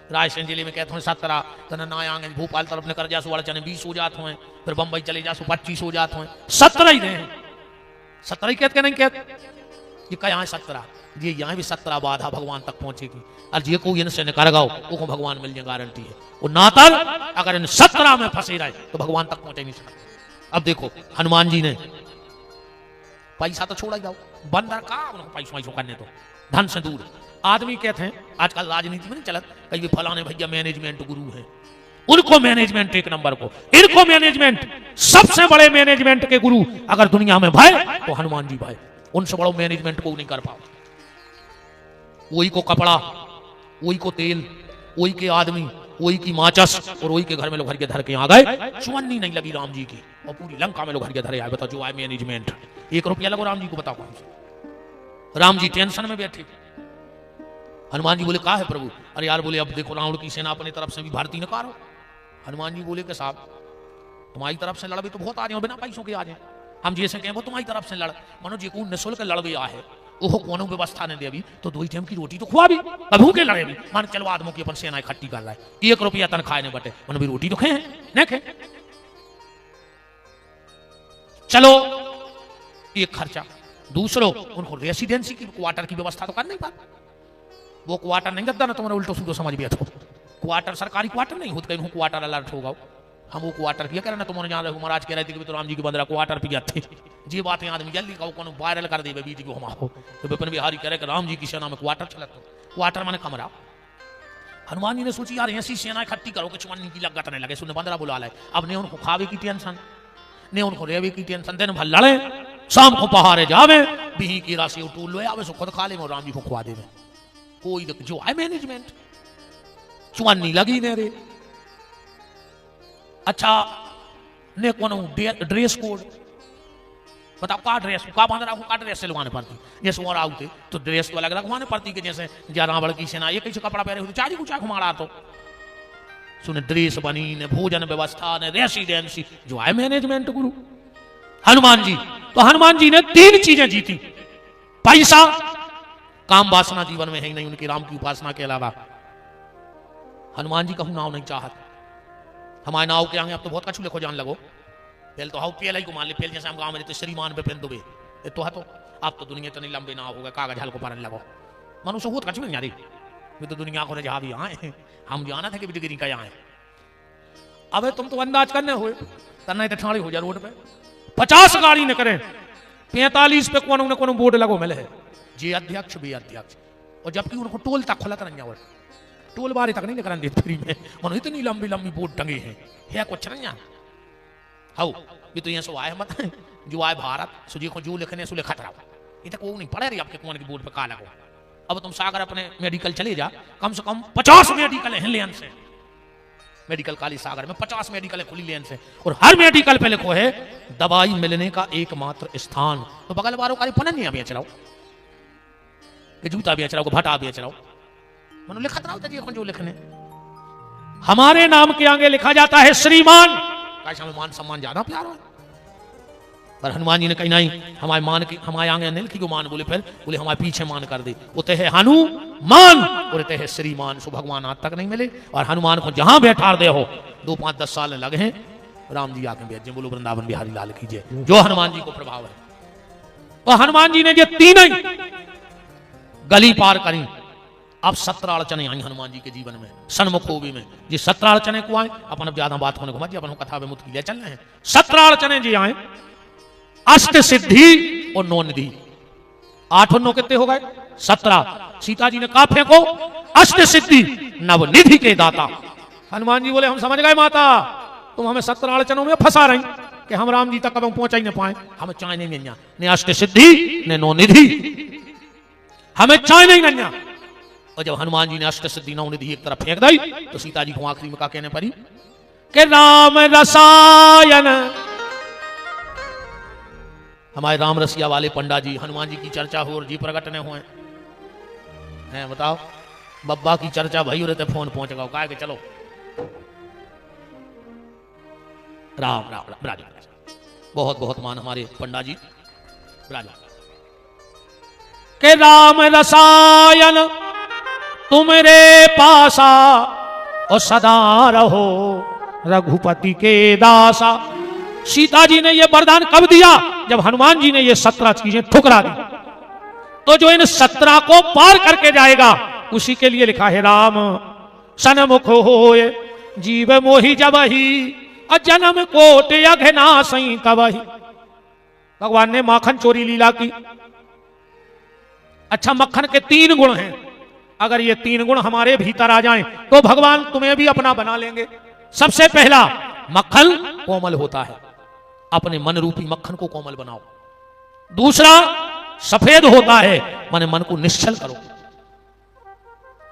रायसेन जिले में कहते हैं 17, तो नायांग भोपाल तरफ ने कर जा 20 हो जाते हैं, फिर बंबई चले जा 25 हो जाते हैं, 17 ही रहे हैं। 17 ही कहते नहीं कहते, ये क्या यहाँ 17, ये यहाँ भी 17 बाधा भगवान तक पहुंचेगी। और ये कोई इनसे निकर गाओ वो भगवान मिल जाए, गारंटी है। वो नातर अगर इन 17 में फंसे रहे तो भगवान तक पहुंचे नहीं सकते। अब देखो हनुमान जी ने पैसा तो छोड़ा ही जाओ, बंदर का पैसा करने तो धन से दूर। आदमी कहते हैं आजकल राजनीति में नहीं चलत, कई फलाने भैया मैनेजमेंट गुरु हैं, उनको मैनेजमेंट एक नंबर को, इनको मैनेजमेंट सबसे बड़े मैनेजमेंट के गुरु अगर दुनिया में भाई तो हनुमान जी भाई, उनसे बड़ो मैनेजमेंट को नहीं कर पाओ। वही को कपड़ा, वही को तेल, वही के आदमी, वही की माचस, और वही के घर में लोग घर के धर के आ गए। चुवन्नी नहीं लगी राम जी की, और पूरी लंका में लोग घर के धरे आए। बताओ जो आए मैनेजमेंट, 1 रुपया लगो राम जी को, बताओ कौन से। राम जी टेंशन में बैठे, हनुमान जी बोले कहा है प्रभु? अरे यार बोले अब देखो रावण की सेना अपनी तरफ से भी भारती नकारो। हनुमान जी बोले कि साहब तुम्हारी तरफ से लड़बे तो बहुत आ जाए, बिना पैसों के आ जाए, हम जैसे कहें वो तुम्हारी तरफ से लड़, मनो जी को निःशुल्क लड़बे आ है, वो कोनो व्यवस्था ने दे अभी तो 2 टाइम की रोटी तो खुआ भी, कभू के लड़े भी, मान चलो आदमों की अपन सेना इकट्ठी कर रहा है, 1 रुपया तनख्वाह ने बटे, मन भी रोटी तो खे न खे, चलो एक खर्चा। दूसरों उनको रेसिडेंसी की क्वार्टर की व्यवस्था तो कर नहीं पाते, वो क्वार्टर नहीं करता ना, तुम्हारा उल्टो सीधो समझ भी तो क्वार्टर सरकारी क्वार्टर नहीं होता, कहीं क्वार्टर अलर्ट होगा, हम वो क्वार्टर किया करना। तुमने जान रहे हो महाराज कह रहे थे कि तो राम जी के बंदरा क्वार्टर पिया थे, जी बात है आदमी जल्दी कहो कोनो वायरल कर दे वीडियो हमारो, तो विपिन बिहारी कह रहे कि राम जी की सेना में क्वार्टर चला, तो क्वार्टर माने कमरा। हनुमान जी ने सोची यार ऐसी सेना इकट्ठी करो कि चुवन्नी की लगत नहीं लगे, सुनने बंदरा बुला लाए। अब ने उनको खावे की टेंशन, ने उनको रेवे की टेंशन, दिन भर लड़े, शाम को पहाड़े जावे, बिही की राशि उटूल लो आवे, सो खुद खा ले और राम जी को खुआ देवे। कोई जो है मैनेजमेंट, चुवन्नी लगी ने रे। अच्छा ने कोनो ड्रेस कोड बताओ, का ड्रेस का बांधरा का ड्रेस सिलवाने पड़ती, जैसे और आउते तो ड्रेस तो अलग रखवाने पड़ती कि जैसे रावण की सेना ये कैसे कपड़ा पहने हुए चारी कुछ घुमाड़ा तो सुने ड्रेस बनी ने भोजन व्यवस्था ने रेसिडेंसी जो है मैनेजमेंट गुरु हनुमान जी। तो हनुमान जी ने 3 चीजें जीती। पैसा, काम वासना जीवन में है ही नहीं उनकी, राम की उपासना के अलावा। हनुमान जी कहूं नाव नहीं चाहत, हमारे नाव के आगे आप तो बहुत कछु लिखो जान लगो। पहले तो हाउ पीएल को मान ले, पहले जैसे हम गांव में रहते श्रीमान पे पेन दुबे तो है, तो आप तो दुनिया इतनी लंबे नाव हो गए, कागज हल को पारन लगो। मनुष्य बहुत कछु नहीं यारी, वे तो दुनिया को जहां भी आए, हम जाना था कि डिग्री का यहाँ है। अब तुम तो अंदाज करने हुए करना तो ठाड़ी हो जाए रोड पे 50 गाड़ी न करें, 45 पे कोनो न कोनो बोर्ड लगो मिले है जे अध्यक्ष बे अध्यक्ष, और जबकि उनको टोल तक खुला तरह और टोल बारी तक नहीं लेकर देते फ्री में। मनो इतनी लंबी लंबी बोर्ड टंगे हैं, है कुछ नहीं यहाँ। हाउ भी तो यहाँ सो आए मत जो आए भारत सुजी को जो लिखने सो लिखा रहा, ये तक वो नहीं पढ़े रही आपके कौन की बोर्ड पे का लगो। अब तुम सागर अपने मेडिकल चले जा, कम से कम 50 मेडिकल है लेन से, मेडिकल काली सागर में 50 मेडिकल है खुली लेन से, और हर मेडिकल पे लिखो है दवाई मिलने का एकमात्र स्थान। तो बगल वालों का फन नहीं बेच रहा हो, कि जूता बेच रहा हो, भटा बेच रहा हो, मनो लिखा रहा होता जो लिखने। हमारे नाम के आगे लिखा जाता है श्रीमान, कैसा में मान सम्मान ज्यादा प्यारा है। पर हनुमान जी ने कही नहीं, हमारे मान की हमारे आगे नहीं लिखी, मान बोले, फिर बोले हमारे पीछे मान कर दे, उते है हनुमान और ते है श्रीमान। सो भगवान आज तक नहीं मिले, और हनुमान को जहां बैठा दे हो 2, 5, 10 साल लगे हैं, राम जी आके बैठ जाए। बोलो वृंदावन बिहारी लाल की जय, जो हनुमान जी को प्रभाव है। तो हनुमान जी ने ये 3 गली पार करी। अब 17 अड़चने आई हनुमान जी के जीवन में, सन्मुख होवी में जी 17 अड़चने को आए। अपन अब ज्यादा बात होने को मत, अपन कथा में मुत की ले चल रहे हैं। 17 अड़चने जी आए, अष्ट सिद्धि और 9 निधि। 8 और 9 कितने हो गए? 17। सीता जी ने कहा फेंको अष्ट सिद्धि नव निधि के दाता। हनुमान जी बोले हम समझ गए माता, तुम हमें 17 अड़चनों में फंसा रही कि हम राम जी तक कदम पहुंचा ही न पाए, हमें चाय नहीं मिलना, ने अष्ट सिद्धि ने 9 निधि, हमें चाय नहीं मिलना। और जब हनुमान जी ने अष्ट सिद्धि 9 निधि एक तरफ फेंक दी, तो सीता जी को आखिरी में क्या कहने पड़ी कि राम रसायन। हमारे राम रसिया वाले पंडा जी हनुमान जी की चर्चा हो और जी प्रकट ने हुए हैं, बताओ बब्बा की चर्चा भई रहते फोन पहुंच गया, कहा कि चलो राम राम राम राजा। बहुत बहुत मान हमारे पंडा जी राजा के राम रसायन तुमरे पासा और सदा रहो रघुपति के दासा। सीता जी ने यह वरदान कब दिया? जब हनुमान जी ने ये 17 चीजें ठुकरा दी। तो जो इन 17 को पार करके जाएगा उसी के लिए लिखा है राम सन्मुख होए जीव मोहि जबहि जन्म कोट अघनासई तबहि। भगवान ने माखन चोरी लीला की। अच्छा, मक्खन के 3 गुण हैं, अगर ये 3 गुण हमारे भीतर आ जाएं तो भगवान तुम्हें भी अपना बना लेंगे। सबसे पहला, मक्खन कोमल होता है, अपने मन रूपी मक्खन को कोमल बनाओ। दूसरा, सफेद होता है, माने मन को निश्चल करो,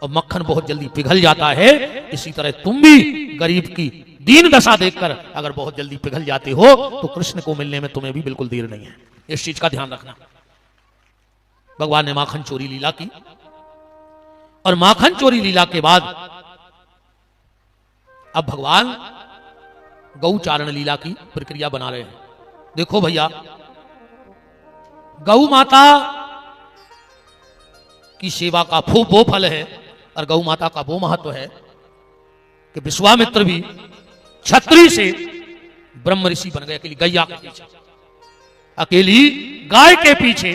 और मक्खन बहुत जल्दी पिघल जाता है। इसी तरह तुम भी गरीब की दीन दशा देखकर अगर बहुत जल्दी पिघल जाते हो तो कृष्ण को मिलने में तुम्हें भी बिल्कुल देर नहीं है। इस चीज का ध्यान रखना। भगवान ने माखन चोरी लीला की, और माखन चोरी लीला के बाद अब भगवान गौचारण लीला की प्रक्रिया बना रहे हैं। देखो भैया, गौ माता की सेवा का वो फल है, और गौ माता का वो महत्व है कि विश्वामित्र भी छत्री से ब्रह्म ऋषि बन गए। अकेली गैया के पीछे, अकेली गाय के पीछे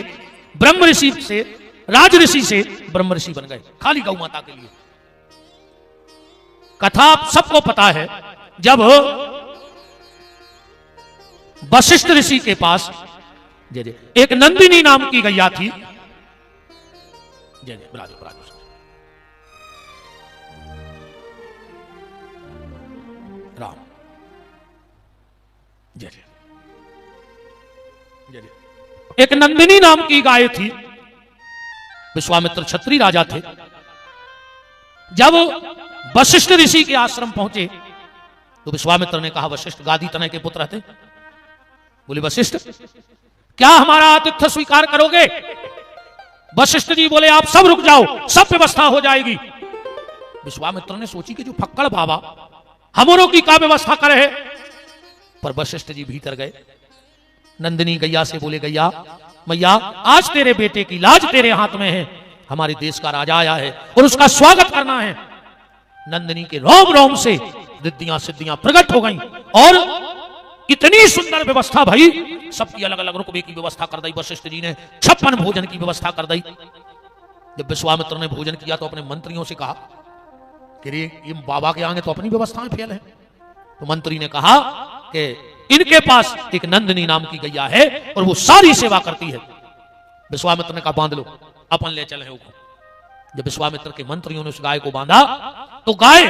ब्रह्म ऋषि से, राज ऋषि से ब्रह्म ऋषि बन गए, खाली गौ माता के लिए। कथा आप सबको पता है, जब वशिष्ठ ऋषि के पास जय जय एक नंदिनी नाम की गैया थी। जय जय राजू राजू राम जय जय जय जय। एक नंदिनी नाम की गाय थी। विश्वामित्र क्षत्रिय राजा थे। जब वशिष्ठ ऋषि के आश्रम पहुंचे तो विश्वामित्र ने कहा, वशिष्ठ गादी तनय के पुत्र थे। बोले, वशिष्ठ क्या हमारा आतिथ्य स्वीकार करोगे? वशिष्ठ जी बोले, आप सब रुक जाओ, सब व्यवस्था हो जाएगी। विश्वामित्र ने सोची कि जो फक्कड़ बाबा हमरों की का व्यवस्था करे। पर वशिष्ठ जी भीतर गए। नंदिनी गैया से बोले, गैया मैया आज तेरे बेटे की लाज तेरे हाथ में है। हमारे देश का राजा आया है और उसका स्वागत करना है। नंदिनी के रोम रोम से रिद्धियां सिद्धियां प्रकट हो गईं और इतनी सुंदर व्यवस्था भई, सबकी अलग अलग रुकबे की व्यवस्था कर दी। वशिष्ठ जी ने 56 भोजन की व्यवस्था कर दी। जब विश्वामित्र ने भोजन किया तो अपने मंत्रियों से कहा कि ये बाबा के आगे तो अपनी व्यवस्थाएं फेल है। तो मंत्री ने कहा कि इनके पास एक नंदिनी नाम की गैया है और वो सारी सेवा करती है। विश्वामित्र ने कहा बांध लो, अपन ले चले हुए। जब विश्वामित्र के मंत्रियों ने उस गाय को बांधा तो गाय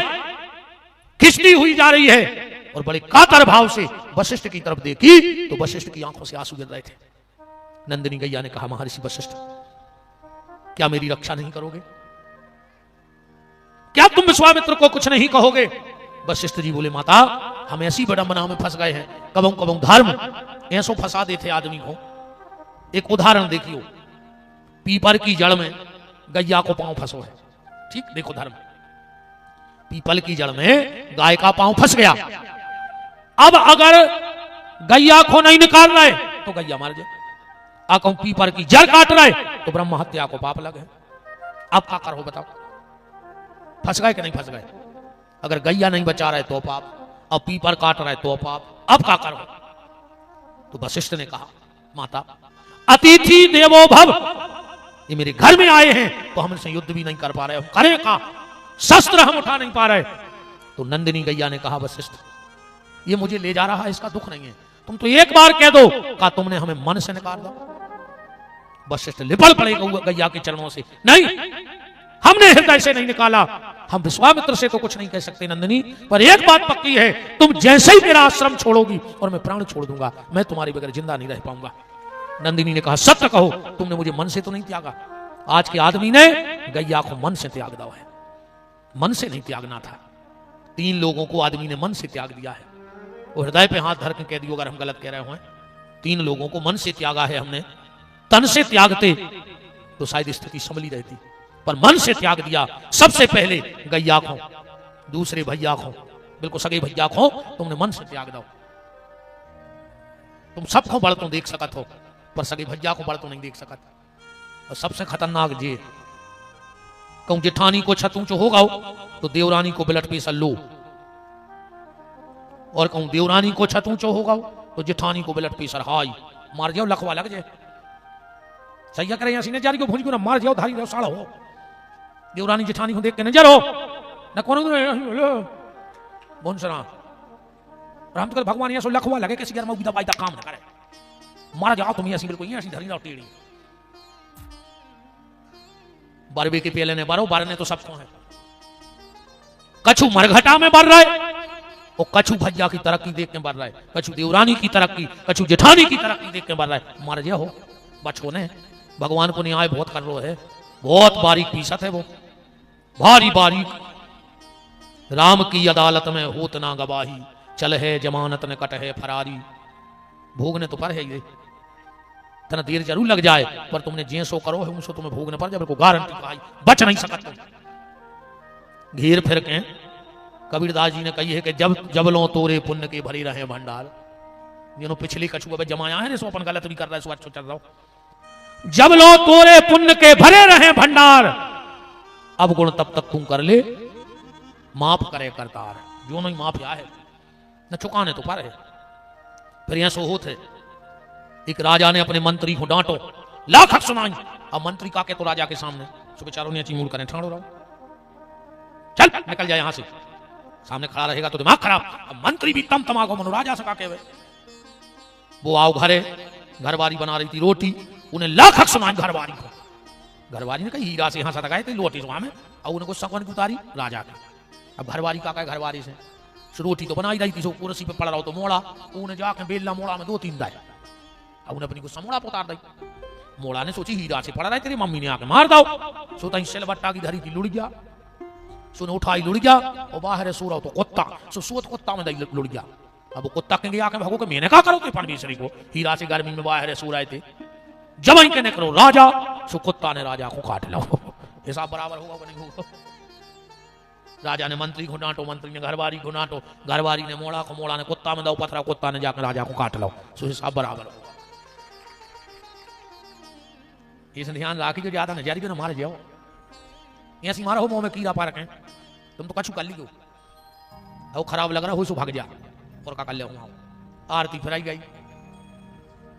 खिंचती हुई जा रही है और बड़े कातर भाव से वशिष्ठ की तरफ देखी तो वशिष्ठ की आंखों से आंसू गिर रहे थे। नंदिनी गैया ने कहा, महर्षि वशिष्ठ क्या मेरी रक्षा नहीं करोगे? क्या तुम विश्वामित्र को कुछ नहीं कहोगे? वशिष्ठ जी बोले, माता हम ऐसी विडंबना में फंस गए हैं, कबों कबों धर्म ऐसो फंसा देते आदमी को। एक उदाहरण देखियो, पीपल की जड़ में गैया को पांव फंसो है, ठीक, देखो धर्म। पीपल की जड़ में गाय का पांव फंस गया। अब अगर गैया को नहीं निकाल रहे तो गैया मर जाए। आको पीपल की जड़ काट रहे तो ब्रह्म हत्या को पाप लगे। अब क्या करो बताओ? फंस गए कि नहीं फंस गए? अगर गैया नहीं बचा रहे तो पाप, अब पीपल काट रहे तो पाप, अब क्या करो? तो वशिष्ठ ने कहा, माता अतिथि देवो भव, ये मेरे घर में आए हैं तो हम इनसे युद्ध भी नहीं कर पा रहे, हम करें क्या? शस्त्र हम उठा नहीं पा रहे। तो नंदिनी गैया ने कहा, वशिष्ठ ये मुझे ले जा रहा है, इसका दुख नहीं है, तुम तो एक बार कह दो का तुमने हमें मन से निकाल दो। वशिष्ठ लिपट पड़े गैया के चरणों से, नहीं हमने हृदय से नहीं निकाला, हम विश्वामित्र से तो कुछ नहीं कह सकते नंदिनी, पर एक बात पक्की है, तुम जैसे ही मेरा आश्रम छोड़ोगी और मैं प्राण छोड़ दूंगा, मैं तुम्हारे बगैर जिंदा नहीं रह पाऊंगा। नंदिनी ने कहा, सत्य कहो, तुमने मुझे मन से तो नहीं त्यागा। आज के आदमी ने गैया को मन से त्याग दिया है, मन से नहीं त्यागना था। 3 लोगों को आदमी ने मन से त्याग दिया है। वो हृदय पे हाथ धर के कह दियो अगर हम गलत कह रहे हो। 3 लोगों को मन से त्यागा है हमने। तन से त्यागते तो शायद स्थिति संभली रहती, पर मन से त्याग दिया। सबसे पहले गैया को, दूसरे भैया को, बिल्कुल सगे भैया को तुमने मन से त्याग दो। तुम सबको बड़ तो देख सकत हो, पर सगे भैया को बड़ तो नहीं देख सकत। और सबसे खतरनाक जे कहूं जेठानी को छतूच होगा तो देवरानी को ब्लड प्रेशर लो, और कहूं देवरानी को छतूच होगा तो जेठानी को ब्लड प्रेशर हाई, मार जाओ लखवा लग जाए। सही करे यहाँ सीने जारी को भूज को ना मार जाओ, धारी रहो साड़ा हो। देवरानी जेठानी को देख के नजर हो न कौन बोनसरा राम तो भगवान यहाँ सो लखवा लगे किसी घर में उबिदा पाइदा काम न करे, मार जाओ तुम ऐसी बिल्कुल ऐसी धरी रहो टेढ़ी। बारबे के पेले ने बारो, बारने तो सबको है। कछु मरघटा में बढ़ रहा है और कछु भैया की तरक्की देख के बढ़ रहा है, कछु देवरानी की तरक्की, कछु जेठानी की तरक्की देख के बढ़ रहा है। मार जाओ बचो ने, भगवान को न्याय बहुत कर रहा है, बहुत बारीक पीसत है वो, भारी बारीक। राम की अदालत में होत ना गवाही, चल है जमानत ने कट है फरारी। भोगने तो पर है ये, तना देर जरूर लग जाए, पर तुमने जैसो करो है उनसे तुम्हें भोगने पर जब को गारंटी पाई, बच नहीं सकते। घेर फिर के कबीरदास जी ने कही है कि जब जबलों तोरे पुण्य के भरी रहे भंडार। जिन्होंने पिछली कछुआ में जमाया है सो अपन गलत भी कर रहा है, सो अच्छा चल रहा हो। जबलों तोरे पुण्य के भरे रहे भंडार, अब गुण तब तक तुम कर ले, माफ करे करतार। जो नहीं माफ या है न चुकाने तो पर है। फिर यहां सो होते एक राजा ने अपने मंत्री को डांटो, लाख हक सुनाई। अब मंत्री का के तो राजा के सामने सो बेचारों ने चिमूल करें, ठाड़ो रहो, चल निकल जाए यहां से। सामने खड़ा रहेगा तो दिमाग खराब। अब मंत्री भी तम तमाको मनो राजा से का के वो आओ घरे, घरवारी बना रही थी रोटी, उन्हें लाख हक सुनाई घरवारी को। घरवारी ने कही हीरा से यहां से लगाए थे लोटी सुहा में, और उन्हें कुछ सकवन की उतारी राजा का। अब घरवारी का कहे घरवारी से रोटी तो बनाई रही थी, सो कुर्सी पे पड़ रहा हो तो मोड़ा, उन्हें जाके बेलना मोड़ा में 2-3 दाए, अब उन्हें अपनी को समोड़ा उतार दी। मोड़ा ने सोची हीरा से पड़ रहा है, तेरी मम्मी ने आके मार दो। सो तई सिलबट्टा की धरी थी लुड़ गया, सुन उठाई लुड़ गया, और बाहर सो रहा तो कुत्ता, सो सोत कुत्ता में दई लुड़ गया। अब वो कुत्ता कहेंगे आके भागो के मैंने कहा करो तो परमेश्वरी को, हीरा से गर्मी में बाहर सो रहे थे, जब ही कहने करो राजा, सो कुत्ता ने राजा को काट लो। हिसाब बराबर होगा नहीं होगा। राजा ने मंत्री को डांटो, मंत्री ने घरवारी को डांटो, घरवारी ने मोड़ा को, मोड़ा ने कुत्ता में दो पथरा, कुत्ता ने जाकर राजा को काट लो, सो हिसाब बराबर होगा। इस ध्यान राखी जो ज्यादा नजारी को ना मारे जाओ, ऐसी मारा हो मुंह में कीड़ा पा रखे, तुम तो कछु कर लियो, वो खराब लग रहा हो सो भाग जा और का कर ले। आरती फिराई गई,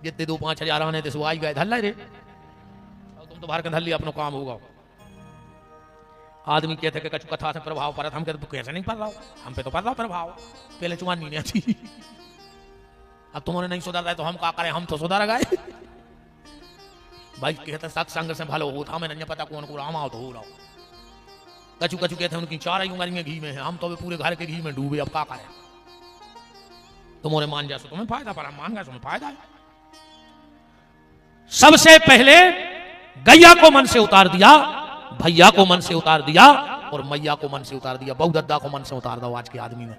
जितने 2-5 हजार आने थे सो आई गए धल्ला रे, तुम तो बाहर के धल्ली अपनो काम होगा। आदमी कहते कि कछु कथा से प्रभाव पड़ा, हम कहते कैसे नहीं पड़ रहा, हम पे तो पड़ रहा प्रभाव, पहले चुमानी नहीं थी, अब तुम्हारे नहीं सुधर रहा है तो हम क्या करें, हम तो सुधर गए। भाई कहते सत्संग से भलो होता, हमें नहीं पता कौन को राम आओ तो हो रहा, कछु कछु कहते हैं उनकी 4 उंगलियां घी में है, हम तो पूरे घर के घी में डूबे, अब क्या करें। तुम्हारे मान जा सो तुम्हें फायदा, पर हम मान गए तुम्हें फायदा है। सबसे पहले गैया को मन से उतार दिया, भैया को मन से उतार दिया और मैया को मन से उतार दिया, बहु दद्दा को मन से उतार दो आज के आदमी में।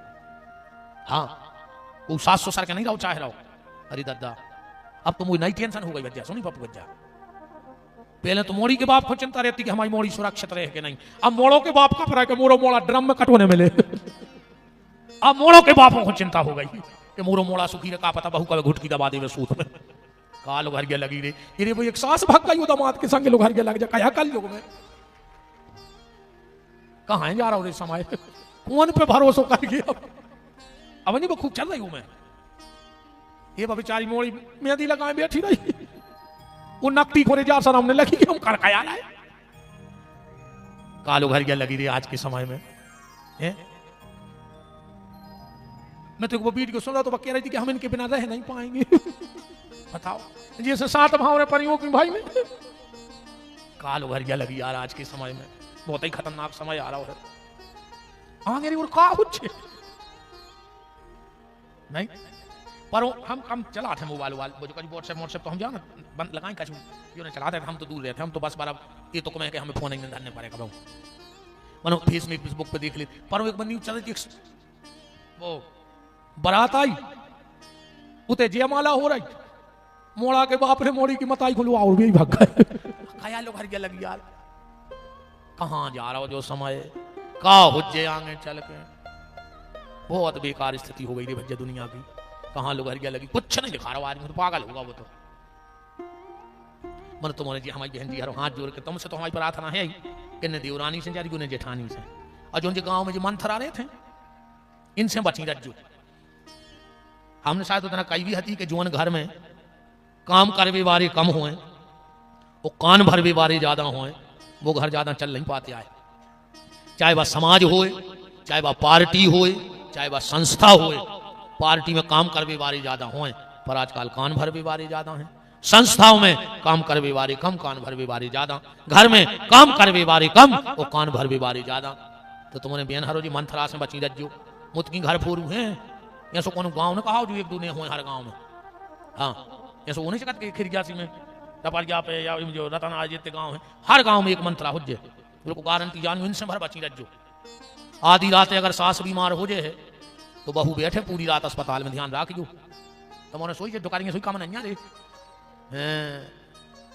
हाँ वो 700 सर के नहीं रहो चाहे रहो, अरे दद्दा अब तो मुझे नई टेंशन हो गई बच्चा, सुनी पप्पू बच्चा, पहले तो मोड़ी के बाप को चिंता रहती कि हमारी मोड़ी सुरक्षित रहे कि नहीं, अब मोड़ों के बाप का फर्क है, मोड़ो मोड़ा ड्रम में कटोने मिले। अब मोड़ों के बापों को चिंता हो गई कि मोरो मोड़ा सुखी रखा, पता बहू का घुटकी दबा दे सूत में, का लोग हरिया लगी रे, ये वो एक सास भाग गई दामाद के संग लोग हरिया लग जा, कहा कल लोग में कहाँ जा रहा हूँ समय, कौन पे भरोसा करके, अब नहीं वो खूब चल रही हूं मैं, ये बेचारी मोड़ी मेहंदी लगाए बैठी रही, वो नकटी खोरे जा सर हमने लगी कि हम कड़काया लाए, कालो घर गया लगी रही आज के समय में है? मैं तो वो बीट को सुन रहा तो कह रही थी कि हम इनके बिना रह नहीं पाएंगे। बताओ जैसे 7 भाव परियों की भाई में कालो घर गया लगी यार आज के समय में, बहुत ही खतरनाक समय आ रहा है आगे और का कुछ नहीं, पर हम चलाते हैं मोबाइल वो जो कभी व्हाट्सएप तो हम जाना बंद लगाएं कछु जो नहीं चलाते थे, हम तो दूर रहते, हम तो बस बार ये तो कमें कि हमें फोन नहीं धरने पड़ेगा बहु मनो फेसबुक पे देख ली, पर वो एक बंदी चल रही थी, वो बारात आई उते जयमाला हो रही, मोड़ा के बाप ने मोड़ी की मताई खुलवा और भी भाग गए, खाया लोग हर गया लगी यार, कहाँ जा रहा हो जो समय का हुज्जे आगे चल के, बहुत बेकार स्थिति हो गई रे भज्जा दुनिया की, कहाँ लोग हर गया लगी, कुछ नहीं दिखा रहा आदमी तो पागल होगा वो तो। मन तुम्हारे जी हमारी बहन जी यार हाथ जोड़ के तुमसे तो हमारी प्रार्थना है ही कि न देवरानी से जारी गुने जेठानी से, और जो गांव में जो मंत्र आ रहे थे इनसे बची रज्जू, हमने शायद उतना कई भी हती कि जोन घर में काम करवे वाले कम हुए वो कान भरवे वाले ज्यादा हुए, वो घर ज्यादा चल नहीं पाते आए, चाहे वह समाज होए, चाहे वह पार्टी होए, चाहे वह संस्था होए, पार्टी में काम करवे वाले ज्यादा होए पर आजकल कान भरवे वाले ज्यादा हैं, संस्थाओं में काम करवे वाले कम कान भरवे वाले ज्यादा, घर में काम करवे वाले कम और कान भरवे वाले ज्यादा। तो तुमने बेन हरो जी मंथरा से बची रज्जो मुतकी घर फोरू हैं, ऐसा कौन गाँव ने कहा जो एक दो ने हुए हर गाँव में, हाँ ऐसा वो नहीं सकता कि खिरजासी में टपरिया पे या जो रतन आज जितने गाँव है हर गाँव में एक मंत्रा हो जाए, को गारंटी जानू इनसे भर बची रज्जो। आधी रात अगर सास बीमार हो जाए तो बहू बैठे पूरी रात अस्पताल में, ध्यान रखियो, तुम्हारे सोई जो दुकानियां सोई काम नहीं रे,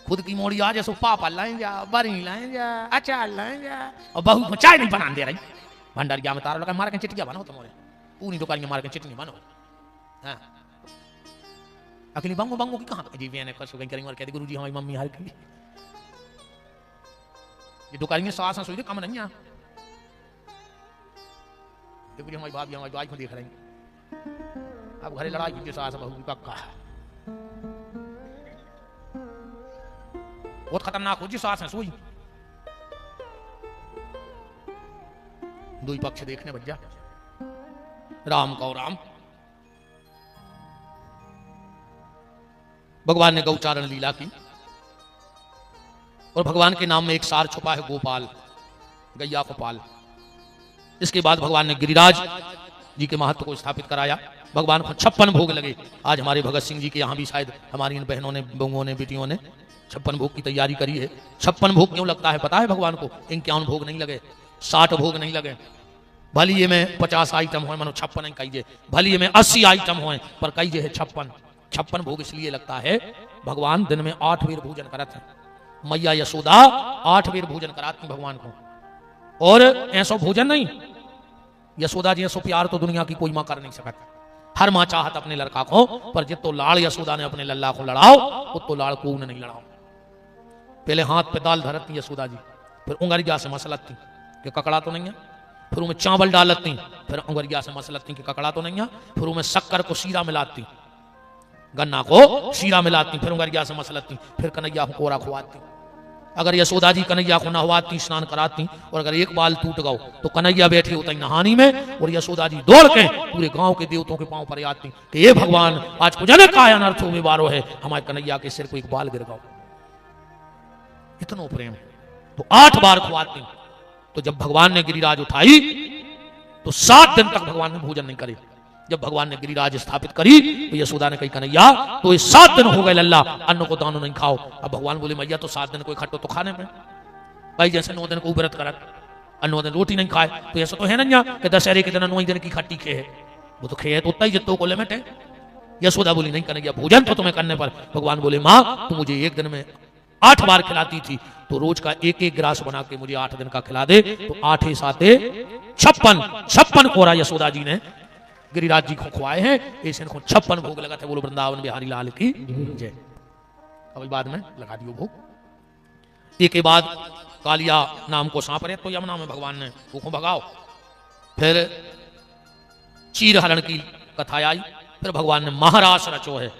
खुद की मोड़ी आ जाए सो पापा लाए जा, बरी लाए जा, अचार लाए जा, और बहू को चाय नहीं बना दे रही, भंडारिया में तारा लगा मार के चिटिया बनो तुम्हारे, पूरी दुकानियां मार के चिटनी बनो, हाँ अखिली बंगो बंगो की कहाँ जी मैंने कसो कहीं करेंगे और कहते गुरुजी हमारी मम्मी हार की ये दुकानियां सास सोई दे कम नहीं आ, देखो हमारी भाभी हमारी वाइफ को देख रही, अब घरे लड़ाई की सास बहू की पक्का बहुत खतरनाक हो जी सास है सोई, दो ही पक्ष देखने बच्चा राम का राम। भगवान ने गौचारण लीला की और भगवान के नाम में एक सार छुपा है गोपाल, गैया को पाल। इसके बाद भगवान ने गिरिराज जी के महत्व को स्थापित कराया, भगवान को 56 भोग लगे। आज हमारे भगत सिंह जी के यहाँ भी शायद हमारी इन बहनों ने बहुओं ने बेटियों ने 56 भोग की तैयारी करी है। 56 भोग क्यों लगता है पता है भगवान को? 51 भोग नहीं लगे, 60 भोग नहीं लगे, भली ये में 50 आइटम हो मनो 56 नहीं कहीजे, भली ये में 80 आइटम हो पर कहीजे है 56 भोग इसलिए लगता है भगवान दिन में 8 बेर भोजन करत है। मैया यशोदा 8 बेर भोजन कराती भगवान को, और ऐसा भोजन नहीं यशोदा जी सो प्यार तो दुनिया की कोई मां कर नहीं सकती। हर मां चाहत अपने लड़का को, पर जितो लाड़ यशोदा ने अपने लल्ला को लड़ाओ उतो लाड़ को नहीं लड़ाओ। पहले हाथ पे दाल धरती यशोदा जी, फिर उंगरिया से मसलती कि ककड़ा तो नहीं है, फिर उनमें चावल डालती, फिर उंगरिया से मसलती कि ककड़ा तो नहीं है, फिर उनमें शक्कर को शीरा मिलाती, गन्ना को शीरा मिलाती, फिर उंगरिया से मसलती, फिर कन्हैया को कोरा खुआती। अगर यशोदा जी कन्हैया को नहवाती, स्नान कराती, और अगर एक बाल टूट गओ तो कन्हैया बैठे होते नहानी में, और यशोदा जी दौड़ के पूरे गांव के देवतों के पांव पर आती कि ये भगवान आज को जने का अनर्थ में बारो है, हमारे कन्हैया के सिर को एक बाल गिर गओ। इतना प्रेम। तो 8 बार खुआती। तो जब भगवान ने गिरिराज उठाई तो 7 दिन तक भगवान ने भोजन नहीं करे। जब भगवान ने गिरिराज स्थापित करी तो यशोदा ने कही कन्हैया तो ये 7 दिन हो गए लल्ला अन्न को दानो नहीं खाओ। अब भगवान बोले मैया तो 7 दिन कोई खट्टो तो खाने में भाई, जैसे 9 दिन को व्रत करत 9 दिन रोटी नहीं खाए, तो ऐसा तो है ना कि दशहरे के दिन 9 दिन की खट्टी खे है, वो तो खे है तो उतना ही जितों को लिमिट है। यशोदा बोली नहीं कन्हैया भोजन तो तुम्हें करने पर। भगवान बोले माँ तू मुझे एक दिन में 8 बार खिलाती थी, तो रोज का एक एक गिलास बना के मुझे 8 दिन का खिला दे, तो 8 ही 7 56 कोरा यशोदा जी ने गिरिराज जी को खुआए हैं। ऐसे इनको 56 भोग लगा थे। बोलो वृंदावन बिहारी लाल की जय। अभी बाद में लगा दियो भोग। एक के बाद कालिया नाम को सांप रहे तो यमुना में भगवान ने भूखों भगाओ। फिर चीर हरण की कथा आई, फिर भगवान ने महारास रचो है।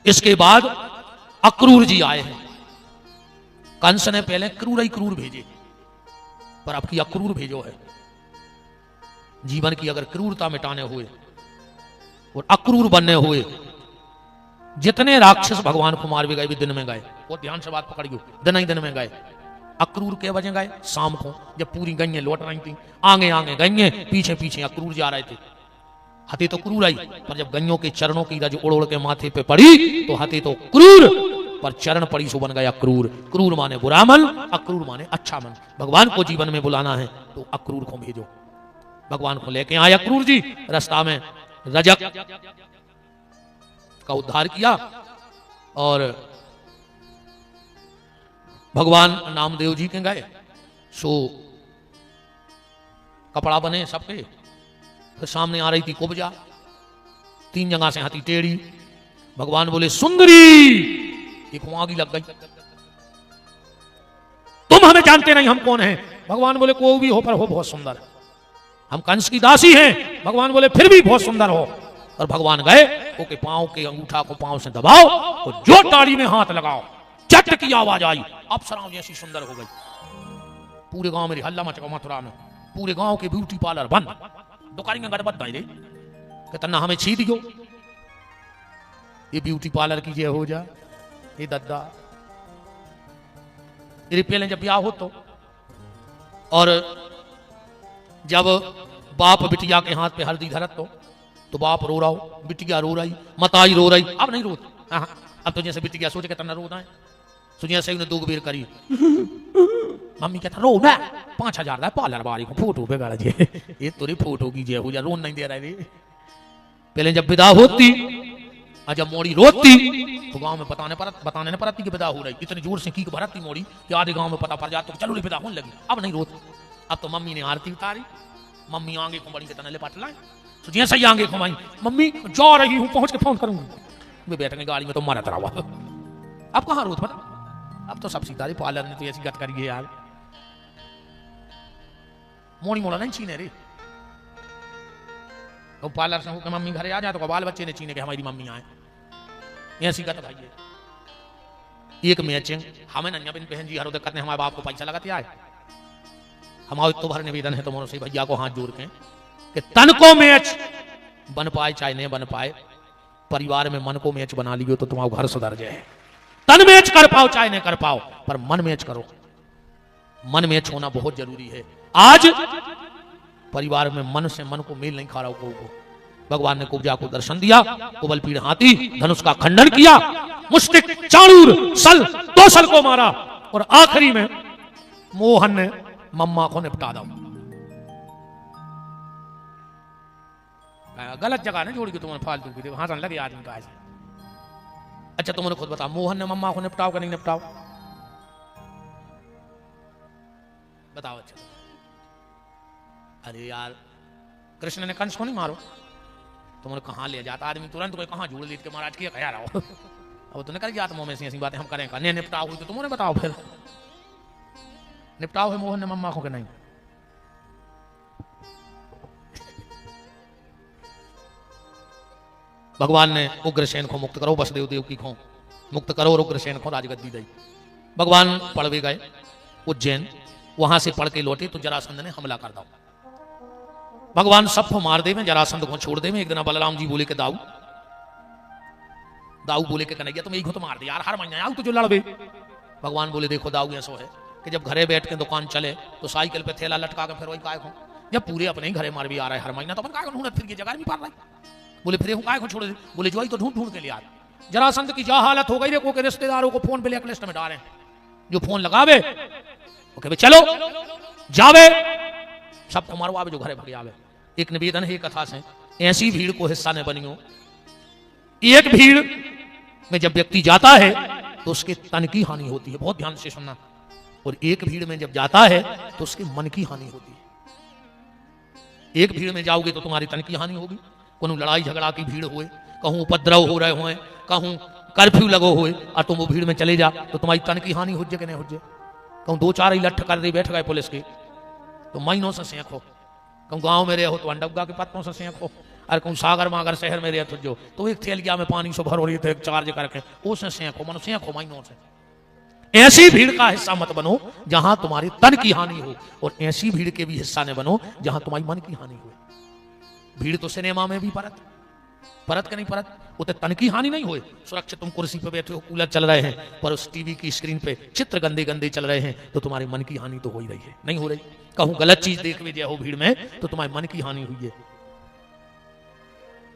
इसके बाद अक्रूर जी आए हैं। कंस ने पहले क्रूर ही क्रूर भेजे, पर अब की अक्रूर भेजो है। जीवन की अगर क्रूरता मिटाने हुए और अक्रूर बनने हुए, जितने राक्षस भगवान को मार भी गए भी दिन में गए। वो ध्यान से बात पकड़ियो, दिन ही दिन में गए। अक्रूर के बजे गए शाम को, जब पूरी गईं लौट रही थी, आगे आगे गईं, पीछे पीछे अक्रूर जा रहे थे। हती तो क्रूर आई, पर जब गईयों के चरणों की रज उड़ उड़ के माथे पे पड़ी तो हती तो क्रूर, पर चरण पड़ी सो बन गया क्रूर। क्रूर माने बुरा मन, अक्रूर माने अच्छा मन। भगवान को जीवन में बुलाना है तो अक्रूर को भेजो। भगवान को लेके आए अक्रूर जी। रास्ता में रजक का उद्धार किया और भगवान नामदेव जी के गए। सो कपड़ा बने सबके। फिर सामने आ रही थी कुब्जा, 3 जगह से हाथी टेढ़ी। भगवान बोले सुंदरी, एक आगी लग गई, तुम हमें जानते नहीं हम कौन हैं। भगवान बोले कोई भी हो पर हो बहुत सुंदर, हम कंस की दासी हैं। भगवान बोले फिर भी बहुत सुंदर हो। और भगवान गए, ओके पांव के अंगूठा को पांव से दबाओ और जो ताड़ी में हाथ लगाओ, चट की आवाज आई, अप्सराओं जैसी सुंदर हो गई। पूरे गांव में हल्ला मच गया। मथुरा में पूरे गांव के ब्यूटी पार्लर बंद, दुकान में गड़बड़ दाई रे कि तना हमें छी दियो। ये ब्यूटी पार्लर की जय हो जा, ये दद्दा ये पहले जब ब्याह हो तो, और जब बाप बिटिया के हाथ पे हल्दी धरत तो बाप रो रहा हो, बिटिया रो रही, मताई रो रही। अब नहीं रोती, अब तो जैसे बिटिया सोचे के तना रो है। सुनिया से उन्हें 2 बेर करी। मम्मी कहता रो ना, 5000 दा पार्लर बारी को फोटो पे गाड़ दिए। ये तोरी फोटो की जय हो जा, रोन नहीं दे रहा रे। पहले जब विदा होती और जब मोड़ी रोती तो गांव में बताने न पड़ती कि विदा हो रही। इतनी जोर से कीक भरती मोड़ी कि आधे गांव में पता पड़ जाता तो चलो ले विदा होने लगी। अब नहीं रोती। अब तो मम्मी ने आरती उतारी, मम्मी आगे घुमाड़ी के तना ले पाट लाए। सुनिया सही आगे घुमाई, मम्मी जा रही हूं, पहुंच के फोन करूंगी। वे बैठेंगे गाड़ी में तो मारत रहा। अब कहां रोत पता, अब तो सब सीधा पार्लर ने तो ऐसी गट करी है यार। मोड़ी मोड़ा नहीं छीने रे। तो पार्लर से होकर मम्मी घरे आ जाए तो बाल बच्चे ने छीने के हमारी मम्मी आए, ऐसी गत भाई है। एक मैचिंग हमें नन्या बिन बहन जी हर दिक्कत ने हमारे बाप को पैसा लगाते आए। हमारे तो भर निवेदन है तुम्हारे से भैया को हाथ जोड़ के कि तन को मैच बन पाए चाहे नहीं बन पाए, परिवार में मन को मैच बना लियो तो तुम्हारा घर सुधर जाए। तन मैच कर पाओ चाहे नहीं कर पाओ, पर मन मैच करो। मन मैच होना बहुत जरूरी है। आज परिवार में मन से मन को मेल नहीं खा रहा को। भगवान ने कुब्जा को दर्शन दिया, कुबल पीड़ हाथी, धनुष का खंडन किया, मुष्टिक चाणूर सल 2 सल को मारा, और आखिरी में मोहन ने मम्मा को निपटा दो। गलत जगह ने जोड़ के तुम्हें फालतू की हंसन लगे आदमी का। अच्छा तुमने खुद बताओ, मोहन ने मम्मा को निपटाओ कि नहीं निपटाओ? बताओ। अच्छा अरे यार कृष्ण ने कंस को नहीं मारो, तुमने कहां ले जाता आदमी तुरंत कोई कहां झूठ लीद के महाराज की कहा रहो। अब तुमने कर जात मोह में ऐसी बातें हम करें कन्या निपटाओ हुई तो तुमने बताओ फिर निपटाओ है मोहन ने मम्मा को के नहीं। भगवान ने उग्रसेन को मुक्त करो, वसुदेव देव की को मुक्त करो और उग्रसेन को राजगद्दी दी। भगवान पढ़ भी गए उज्जैन, वहां से पढ़ के लौटे तो जरासंध ने हमला कर दो। भगवान सबको मार दे में, जरासंध को छोड़ दे में। एक दिन बलराम जी बोले के दाऊ बोले के कन्हैया तुम यही तो मार दे यार, हर महीने आओ तो जो लड़बे। भगवान बोले देखो दाऊ ऐसा है कि जब घरे बैठ के दुकान चले तो साइकिल पे थैला लटका के फिर वही काय को, जब पूरे अपने ही घरे मार भी आ रहा है हर महीना तो अपन काय को ढूंढत फिर जगह नहीं पा रहा है। बोले फिर काय को छोड़ दे, बोले जो तो ढूंढ के लिए आ। जरासंध की जा हालत हो गई देखो के रिश्तेदारों को फोन ब्लैक लिस्ट में डाले, जो फोन लगावे ओके चलो जावे सबको मारवावे जो घरे भगे आवे। एक निवेदन है कथा से, ऐसी भीड़ को हिस्सा न बनियो। एक भीड़ में जब व्यक्ति जाता है तो उसके तन की हानि होती है, बहुत ध्यान से सुनना। और एक भीड़ में जब जाता है तो उसके मन की हानि होती है। एक भीड़ में जाओगे तो तुम्हारी तन की हानि होगी, कोनो लड़ाई झगड़ा की भीड़ हुए, कहूं उपद्रव हो रहे हुए, कहूं कर्फ्यू लगो हुए और तुम वो भीड़ में चले जा तो तुम्हारी तन की हानि हो जाए कि नहीं हो जाए। कहूं दो चार ही लठ कर दे बैठ गए पुलिस के तो महीनों से सेंको, कहूं गांव में रहे हो तो अंडबगा के पत्तों से सेंको, और कहूं सागर मागर शहर में रहे तो एक थैलिया में पानी से भर हो रही थे चार्ज करके उससे सेंको, मनो सेंको महीनों से। ऐसी भीड़ का हिस्सा मत बनो जहां तुम्हारी तन की हानि हो, और ऐसी भीड़ के भी हिस्सा न बनो जहां तुम्हारी मन की हानि हो। भीड़ तो सिनेमा में भी परत के नहीं परत, उतने तन की हानि नहीं हुए। सुरक्षित तुम कुर्सी पे बैठे हो, कूलर चल रहे हैं, पर उस टीवी की स्क्रीन पे चित्र गंदे गंदे चल रहे हैं तो तुम्हारे मन की हानि तो हो ही रही है, नहीं हो रही। कहूं गलत चीज देख भी हो भीड़ में तो तुम्हारे मन की हानि हुई है।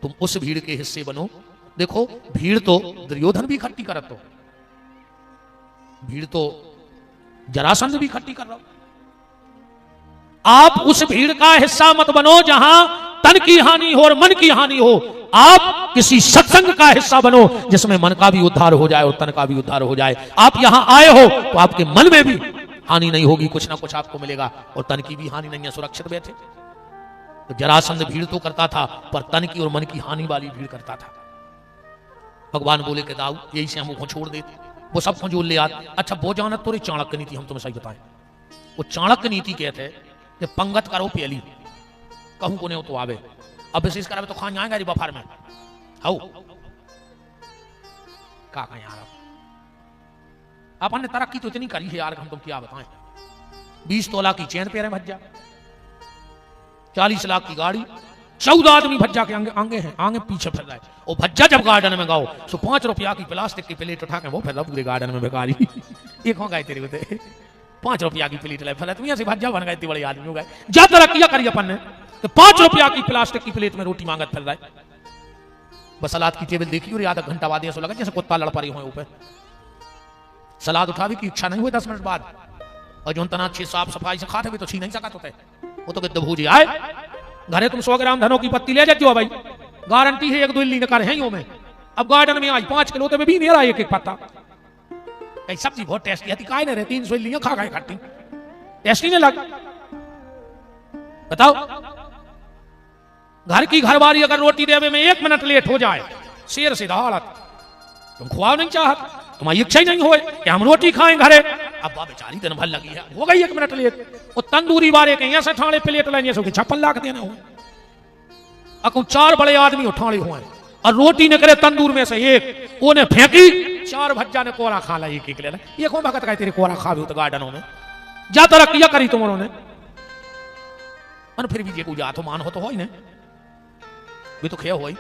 तुम उस भीड़ के हिस्से बनो। देखो भीड़ तो दुर्योधन भी इकट्ठी करत, तो भीड़ तो जरासंध भी इकट्ठी कर रहा हो। आप उस भीड़ का हिस्सा मत बनो जहां तन की हानि हो और मन की हानि हो। आप किसी सत्संग का हिस्सा बनो जिसमें मन का भी उद्धार हो जाए और तन का भी उद्धार हो जाए। आप यहां आए हो तो आपके मन में भी हानि नहीं होगी, कुछ ना कुछ आपको मिलेगा, और तन की भी हानि नहीं है, सुरक्षित बैठे। तो जरासंध भीड़ तो करता था पर तन की और मन की हानि वाली भीड़ करता था। भगवान बोले के दाऊ यही से हमको छोड़ देते, वो सबको जोड़ ले आते। अच्छा वो जानत तो चाणक्य नीति, हम तुम्हें सही बताएं, वो चाणक्य नीति कहते हैं कि पंगत करो पहली, कहूं को नहीं तो आवे, अब विशेष करावे तो खान आएगा बफार में हाउ का यार। अपन ने तरक्की तो इतनी करी है यार, हम तुम क्या बताएं। 20 तोला की चैन पे रहे भज्जा, 40 लाख की गाड़ी, 14 आदमी भज्जा के आगे हैं, आगे पीछे फिर रहे। और भज्जा जब गार्डन में गाओ तो 5 रुपया की प्लास्टिक की प्लेट उठा के वो फिर पूरे गार्डन में बेकारी। एक हो गए तेरे होते 5 रुपया की प्लेट लाए फिर, तुम ऐसे भज्जा बन गए, इतने बड़े आदमी हो गए। जा तरक्कियां करी अपन ने तो 5 रुपया की प्लास्टिक की प्लेट में रोटी मांगत फिर रहे। बस सलाद की टेबल देखी और आधा घंटा बाद ऐसा लगा जैसे कुत्ता लड़ पड़ी हो ऊपर। सलाद उठावे की इच्छा नहीं हुई 10 मिनट बाद, और जो तना अच्छी साफ सफाई से खाते भी तो छीन नहीं सकते होते। वो तो गिद्ध भूजी आए घरे, तुम 100 ग्राम धनों की पत्ती ले जाती हो भाई, गारंटी है 1 2 इल्ली कर है यो में। अब गार्डन में आई 5 किलो तो भी नहीं रहा एक पत्ता। कई सब्जी बहुत टेस्टी आती, काय नहीं रहे 300 इल्लियां खा गए खट्टी, टेस्टी नहीं लग। बताओ घर की घरवारी अगर रोटी देवे में 1 मिनट लेट हो जाए शेर से हालत, तुम खुआ नहीं चाहत, तुम्हारी इच्छा ही नहीं हो कि हम रोटी खाएं घरे। अब बेचारी दिन भर लगी है, हो गई 1 मिनट लेट, वो तंदूरी बारे के ऐसे ठाणे प्लेट लेने से 56 लाख देना हो। अकू 4 बड़े आदमी उठाने हुए और रोटी निकले तंदूर में से एक, उन्हें फेंकी, 4 भज्जा ने कोरा खा ला एक ले। ये कौन भगत का तेरे कोरा खा भी तो गार्डनों में जा तरक्कियां करी तुम उन्होंने, फिर भी जे जा तो मान हो तो हो ही ना, भी तो खे हो ही।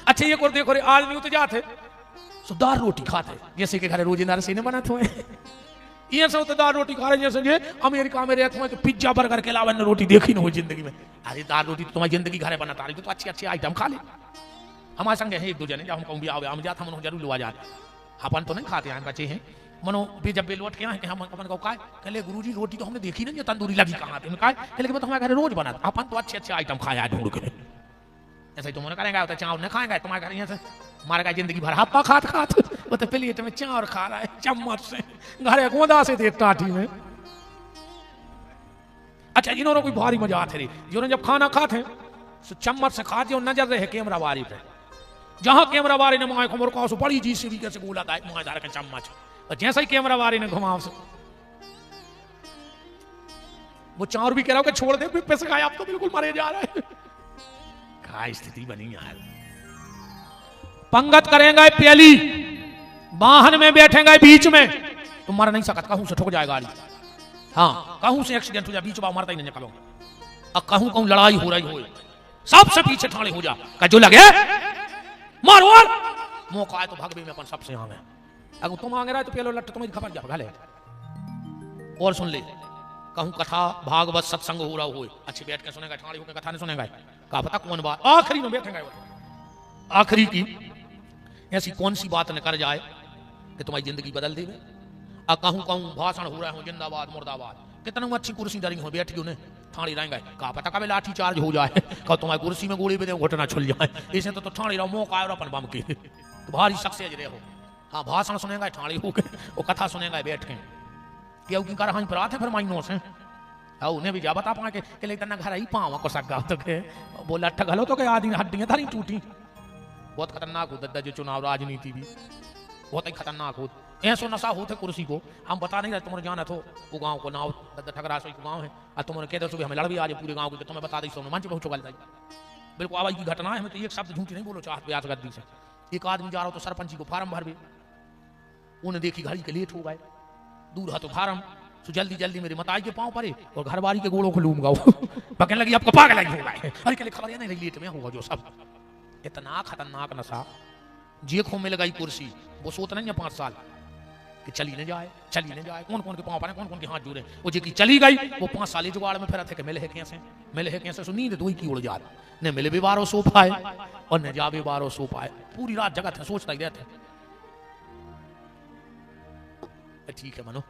अच्छा ये और देखो रे आदमी तो जाते दाल रोटी खाते जैसे कि घर रोजेदार से बनाते हुए, ये सब तो दाल रोटी खा रहे जैसे ये अमेरिका में रहते हैं तो पिज्जा बर्गर के अलावा रोटी देखी ना हो जिंदगी में। अरे दाल रोटी तो तुम्हारी जिंदगी घरे बनाता रही तो अच्छी अच्छी आइटम खा ले। हमारे संग है 1 2 जने, जब हम कहूँ भी आओ हम जाते हम जरूर लुआ जाते, अपन तो नहीं खाते हैं बच्चे हैं मनो भी जब लौट के आए हम अपन को कहले गुरुजी रोटी तो हमने देखी नहीं, तंदूरी लगी कहाँ थी, कहले तो हमारे घर रोज बनाता, अपन तो अच्छे अच्छे आइटम खाया ढूंढ के। ऐसा ही तुमने करेंगे तो चावल नहीं खाएंगे तुम्हारे घर, यहाँ से हमारे का जिंदगी भर हप्पा खात खात वो तो प्लेट में चावल खा रहा है चम्मच से, घरे गोदा से देख टाटी में। अच्छा इन्होंने कोई भारी मजा आते रही जिन्होंने जब खाना खाते तो चम्मच से खाते और नजर रहे कैमरा वारी पे जहां कैमरा वारी ने माए को मुर्का बड़ी जी सी कैसे गोला था माए दार के चम्मच और जैसे ही कैमरा वारी ने घुमा उसे वो चार भी कह रहा हो कि छोड़ दे फिर पैसे खाए आप तो बिल्कुल मरे जा रहे हैं क्या स्थिति बनी यार पंगत करेंगे पहली वाहन में बैठेंगे बीच में तुम मर नहीं सकता कहूं से ठुक जाए गाड़ी हाँ कहूं से एक्सीडेंट हो जाए बीच में मरता ही नहीं निकलो अब कहूं कहूं लड़ाई हो रही हो सबसे पीछे ठाणे हो जा का जो लगे मारो मौका आए तो भागवे में अपन सबसे आगे अगर तुम आगे रहे तो पहले लट तुम्हें खबर जा भले और सुन ले कहूं कथा भागवत सत्संग हो रहा हो अच्छी बैठ के सुनेगा ठाणे होकर कथा नहीं सुनेगा का पता कौन बात आखिरी में बैठेंगे आखिरी की ऐसी कौन सी बात न कर जाए कि तुम्हारी जिंदगी बदल दे कहूं कहूं भाषण हो रहा हूं जिंदाबाद मुर्दाबाद कितना अच्छी कुर्सी डरी हो बैठी उन्हें ठाणी रहेंगे का पता कभी लाठी चार्ज हो जाए कब तुम्हारी कुर्सी में गोली पे घटना छुल जाए इसे तो ठाणी रहो मौका आयो अपन बम के तो भारी सक्सेस रहे हो हाँ भाषण सुनेगा ठाणी हो के वो कथा सुनेगा बैठ के क्यों की कर पर आते फिर माइनो से उन्हें भी जा बता पा के लेकिन घर ही पावा को सका तो के बोला अट्ठ घलो तो के आदमी हड्डियां थारी टूटी बहुत खतरनाक हो दद्दा जो चुनाव राजनीति भी बहुत ही खतरनाक हो ऐसो नशा होते कुर्सी को हम बता नहीं रहे तुम्हारे जाना तो वो गांव को नाव ठगरा सो गांव है और तुमने कह दो हमें लड़ भी आज पूरे गांव के तुम्हें बता दी सो मंच बहुत चुगल जाए बिल्कुल आवाज की घटना है हमें तो एक शब्द झूठी नहीं बोलो चाहत ब्याज गद्दी से एक आदमी जा रहा हो तो सरपंची को फार्म भर भी उन्हें देखी घड़ी के लेट हो गए दूर तो फार्म तो जल्दी जल्दी मेरी मताई के पाँव पड़े और घर बारी के गोड़ों को लूंगा पकड़ने लगी आपको पागल लगी होगा अरे के लिए खबर नहीं लेट में होगा जो सब इतना खतरनाक नशा जे खो में लगाई कुर्सी वो सोच नहीं है 5 साल कि चली न जाए कौन कौन के पाँव पड़े कौन कौन के हाथ जुड़े वो जी की चली गई वो 5 साल जुगाड़ में फिर थे मिले है कैसे सो नींद दो की उड़ जा न मिले भी बारो सो पाए और न जावे बारो सो पाए पूरी रात जगह थे सोचता ही रहते ठीक है मनो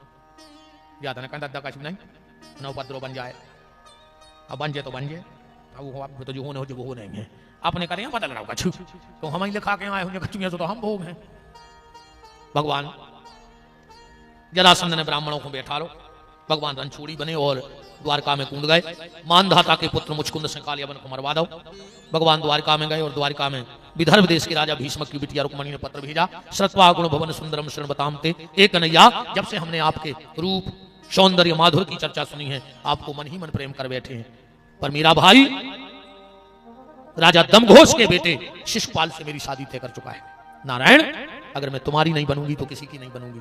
ज्यादा न कहता दद्दा कछ नहीं नवपद्रो बन जाए अब बन जाए तो बन जाए अब तो जो होने हो जो वो हो नहीं है अपने करें बदल रहा कछु तो हम ही लिखा के आए होंगे कछु तो हम भोग हैं भगवान जरासंध ने ब्राह्मणों को बैठा लो भगवान रणछोड़ी बने और द्वारका में कूद गए मानधाता के पुत्र मुचकुंद से कालियावन को मरवा दो भगवान द्वारका में गए और द्वारका में विदर्भ देश के राजा भीष्मक की बिटिया रुक्मणी ने पत्र भेजा श्रुत्वा गुण भवन सुंदरम शरण बतामते एक कन्हैया जब से हमने आपके रूप सौंदर्य माधुर की चर्चा सुनी है आपको मन ही मन प्रेम कर बैठे हैं पर मेरा भाई राजा दमघोष के बेटे शिशुपाल से मेरी शादी तय कर चुका है नारायण अगर मैं तुम्हारी नहीं बनूंगी तो किसी की नहीं बनूंगी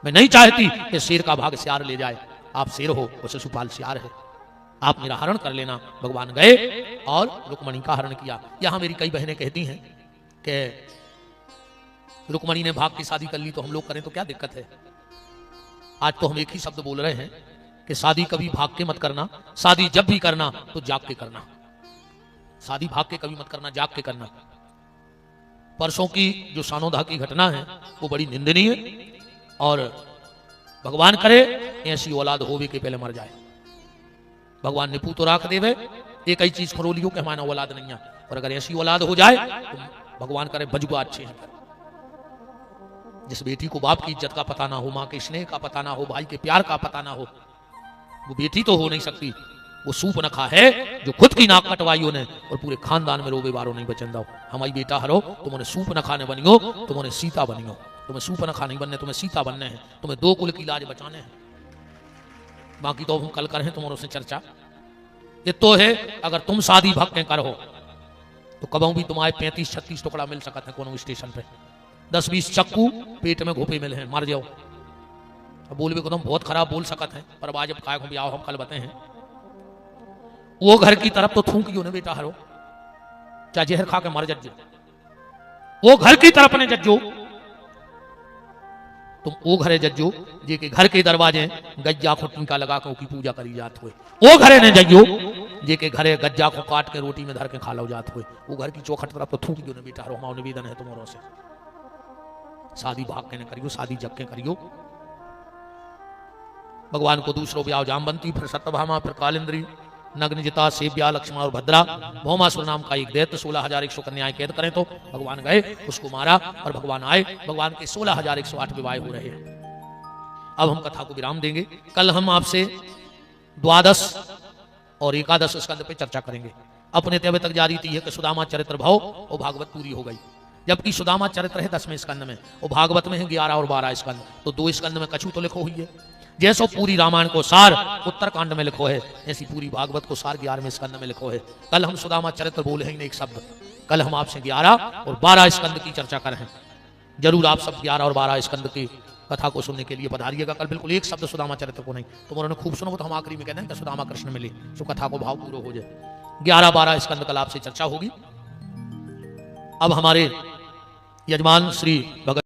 मैं नहीं चाहती कि शेर का भाग सियार ले जाए आप शेर हो वो शिशुपाल सियार है आप मेरा हरण कर लेना भगवान गए और रुक्मणी का हरण किया यहां मेरी कई बहनें कहती हैं कि रुक्मणी ने भाग की शादी कर ली तो हम लोग करें तो क्या दिक्कत है आज तो हम एक ही शब्द बोल रहे हैं कि शादी कभी भाग के मत करना शादी जब भी करना तो जाग के करना शादी भाग के कभी मत करना जाग के करना परसों की जो सानोदा की घटना है वो बड़ी निंदनीय और भगवान करे ऐसी औलाद होवे के पहले मर जाए भगवान ने पूतो राख देवे एक ही चीज खरोलियो के हमारा औलाद नहीं है और अगर ऐसी औलाद हो जाए तो भगवान करे बजुआ अच्छे हैं जिस बेटी को बाप की इज्जत का पता ना हो माँ के स्नेह का पता ना हो भाई के प्यार का पता ना हो वो बेटी तो हो नहीं सकती वो सूप नखा है जो खुद की नाक कटवाई ने और पूरे खानदान में रोबे बारो नहीं बचन दो हमारी बेटा हरो तुमने सूप नखा ने बनियो तुमने सीता बनियो तुम्हें सूप नखा नहीं बनने तुम्हें सीता बनने हैं तुम्हें 2 कुल की लाज बचाने हैं बाकी तो हम कल करें तुम्हारों से चर्चा ये तो है अगर तुम शादी भक्त करो तो कबहू भी तुम्हारे 35-36 टुकड़ा मिल सकता है कोनो स्टेशन पे 10-20 चक्कू पेट में घोपे मिले हैं मर जाओ अब बोलबे को तुम बहुत खराब बोल सकते हैं पर आज काय को भी आओ हम कल बताए हैं वो घर की तरफ तो थूकियो ने बेटा हरो चाहे जहर खा के मर जज्जो वो घर की तरफ ने जज्जो तुम वो घरे जज्जो जे के घर के दरवाजे गज्जा को टीका लगा के की पूजा करी जात हुए वो घरे ने जज्जो जे के घरे गज्जा को काट के रोटी में धर के खा लो जात हुए वो घर की चौखट तरफ तो थूकियो ने बेटा हरो हमारा निवेदन है तुम्हारों से शादी भाग के न करियो शादी जग के करियो भगवान को दूसरों ब्याह जामवंती फिर सत्यभामा फिर कालिंद्री नग्नजिता सेव्या लक्ष्मण और भद्रा भौमासुर नाम का एक दैत्य 16,100 कन्याएं कैद करें तो भगवान गए उसको मारा और भगवान आए भगवान के 16,108 विवाह हो रहे हैं अब हम कथा को विराम देंगे कल हम आपसे द्वादश और एकादश स्कंद पे चर्चा करेंगे। अपने अभी तक जारी थी है कि सुदामा चरित्र भाव और भागवत पूरी हो गई, जबकि सुदामा चरित्र है 10वें स्कंद में और भागवत में है 11 और 12 स्कंद, तो 2 स्कंद में कछु तो लिखो हुई है। जैसो पूरी रामायण को सार उत्तरकांड में लिखो है, ऐसी पूरी भागवत को सार 11वें स्कंद में लिखो है। कल हम सुदामा चरित्र बोले हैं एक शब्द, कल हम आपसे 11 और 12 स्कंद की चर्चा कर रहे हैं। जरूर आप सब 11 और 12 स्कंद की कथा को सुनने के लिए पधारिएगा। कल बिल्कुल एक शब्द सुदामा चरित्र को नहीं, तुम उन्होंने खूब सुनो तो हम आखिरी में कहते हैं कि सुदामा कृष्ण मिले, तो कथा को भाव पूरा हो जाए। 11-12 स्कंद कल आपसे चर्चा होगी। अब हमारे यजमान श्री भगत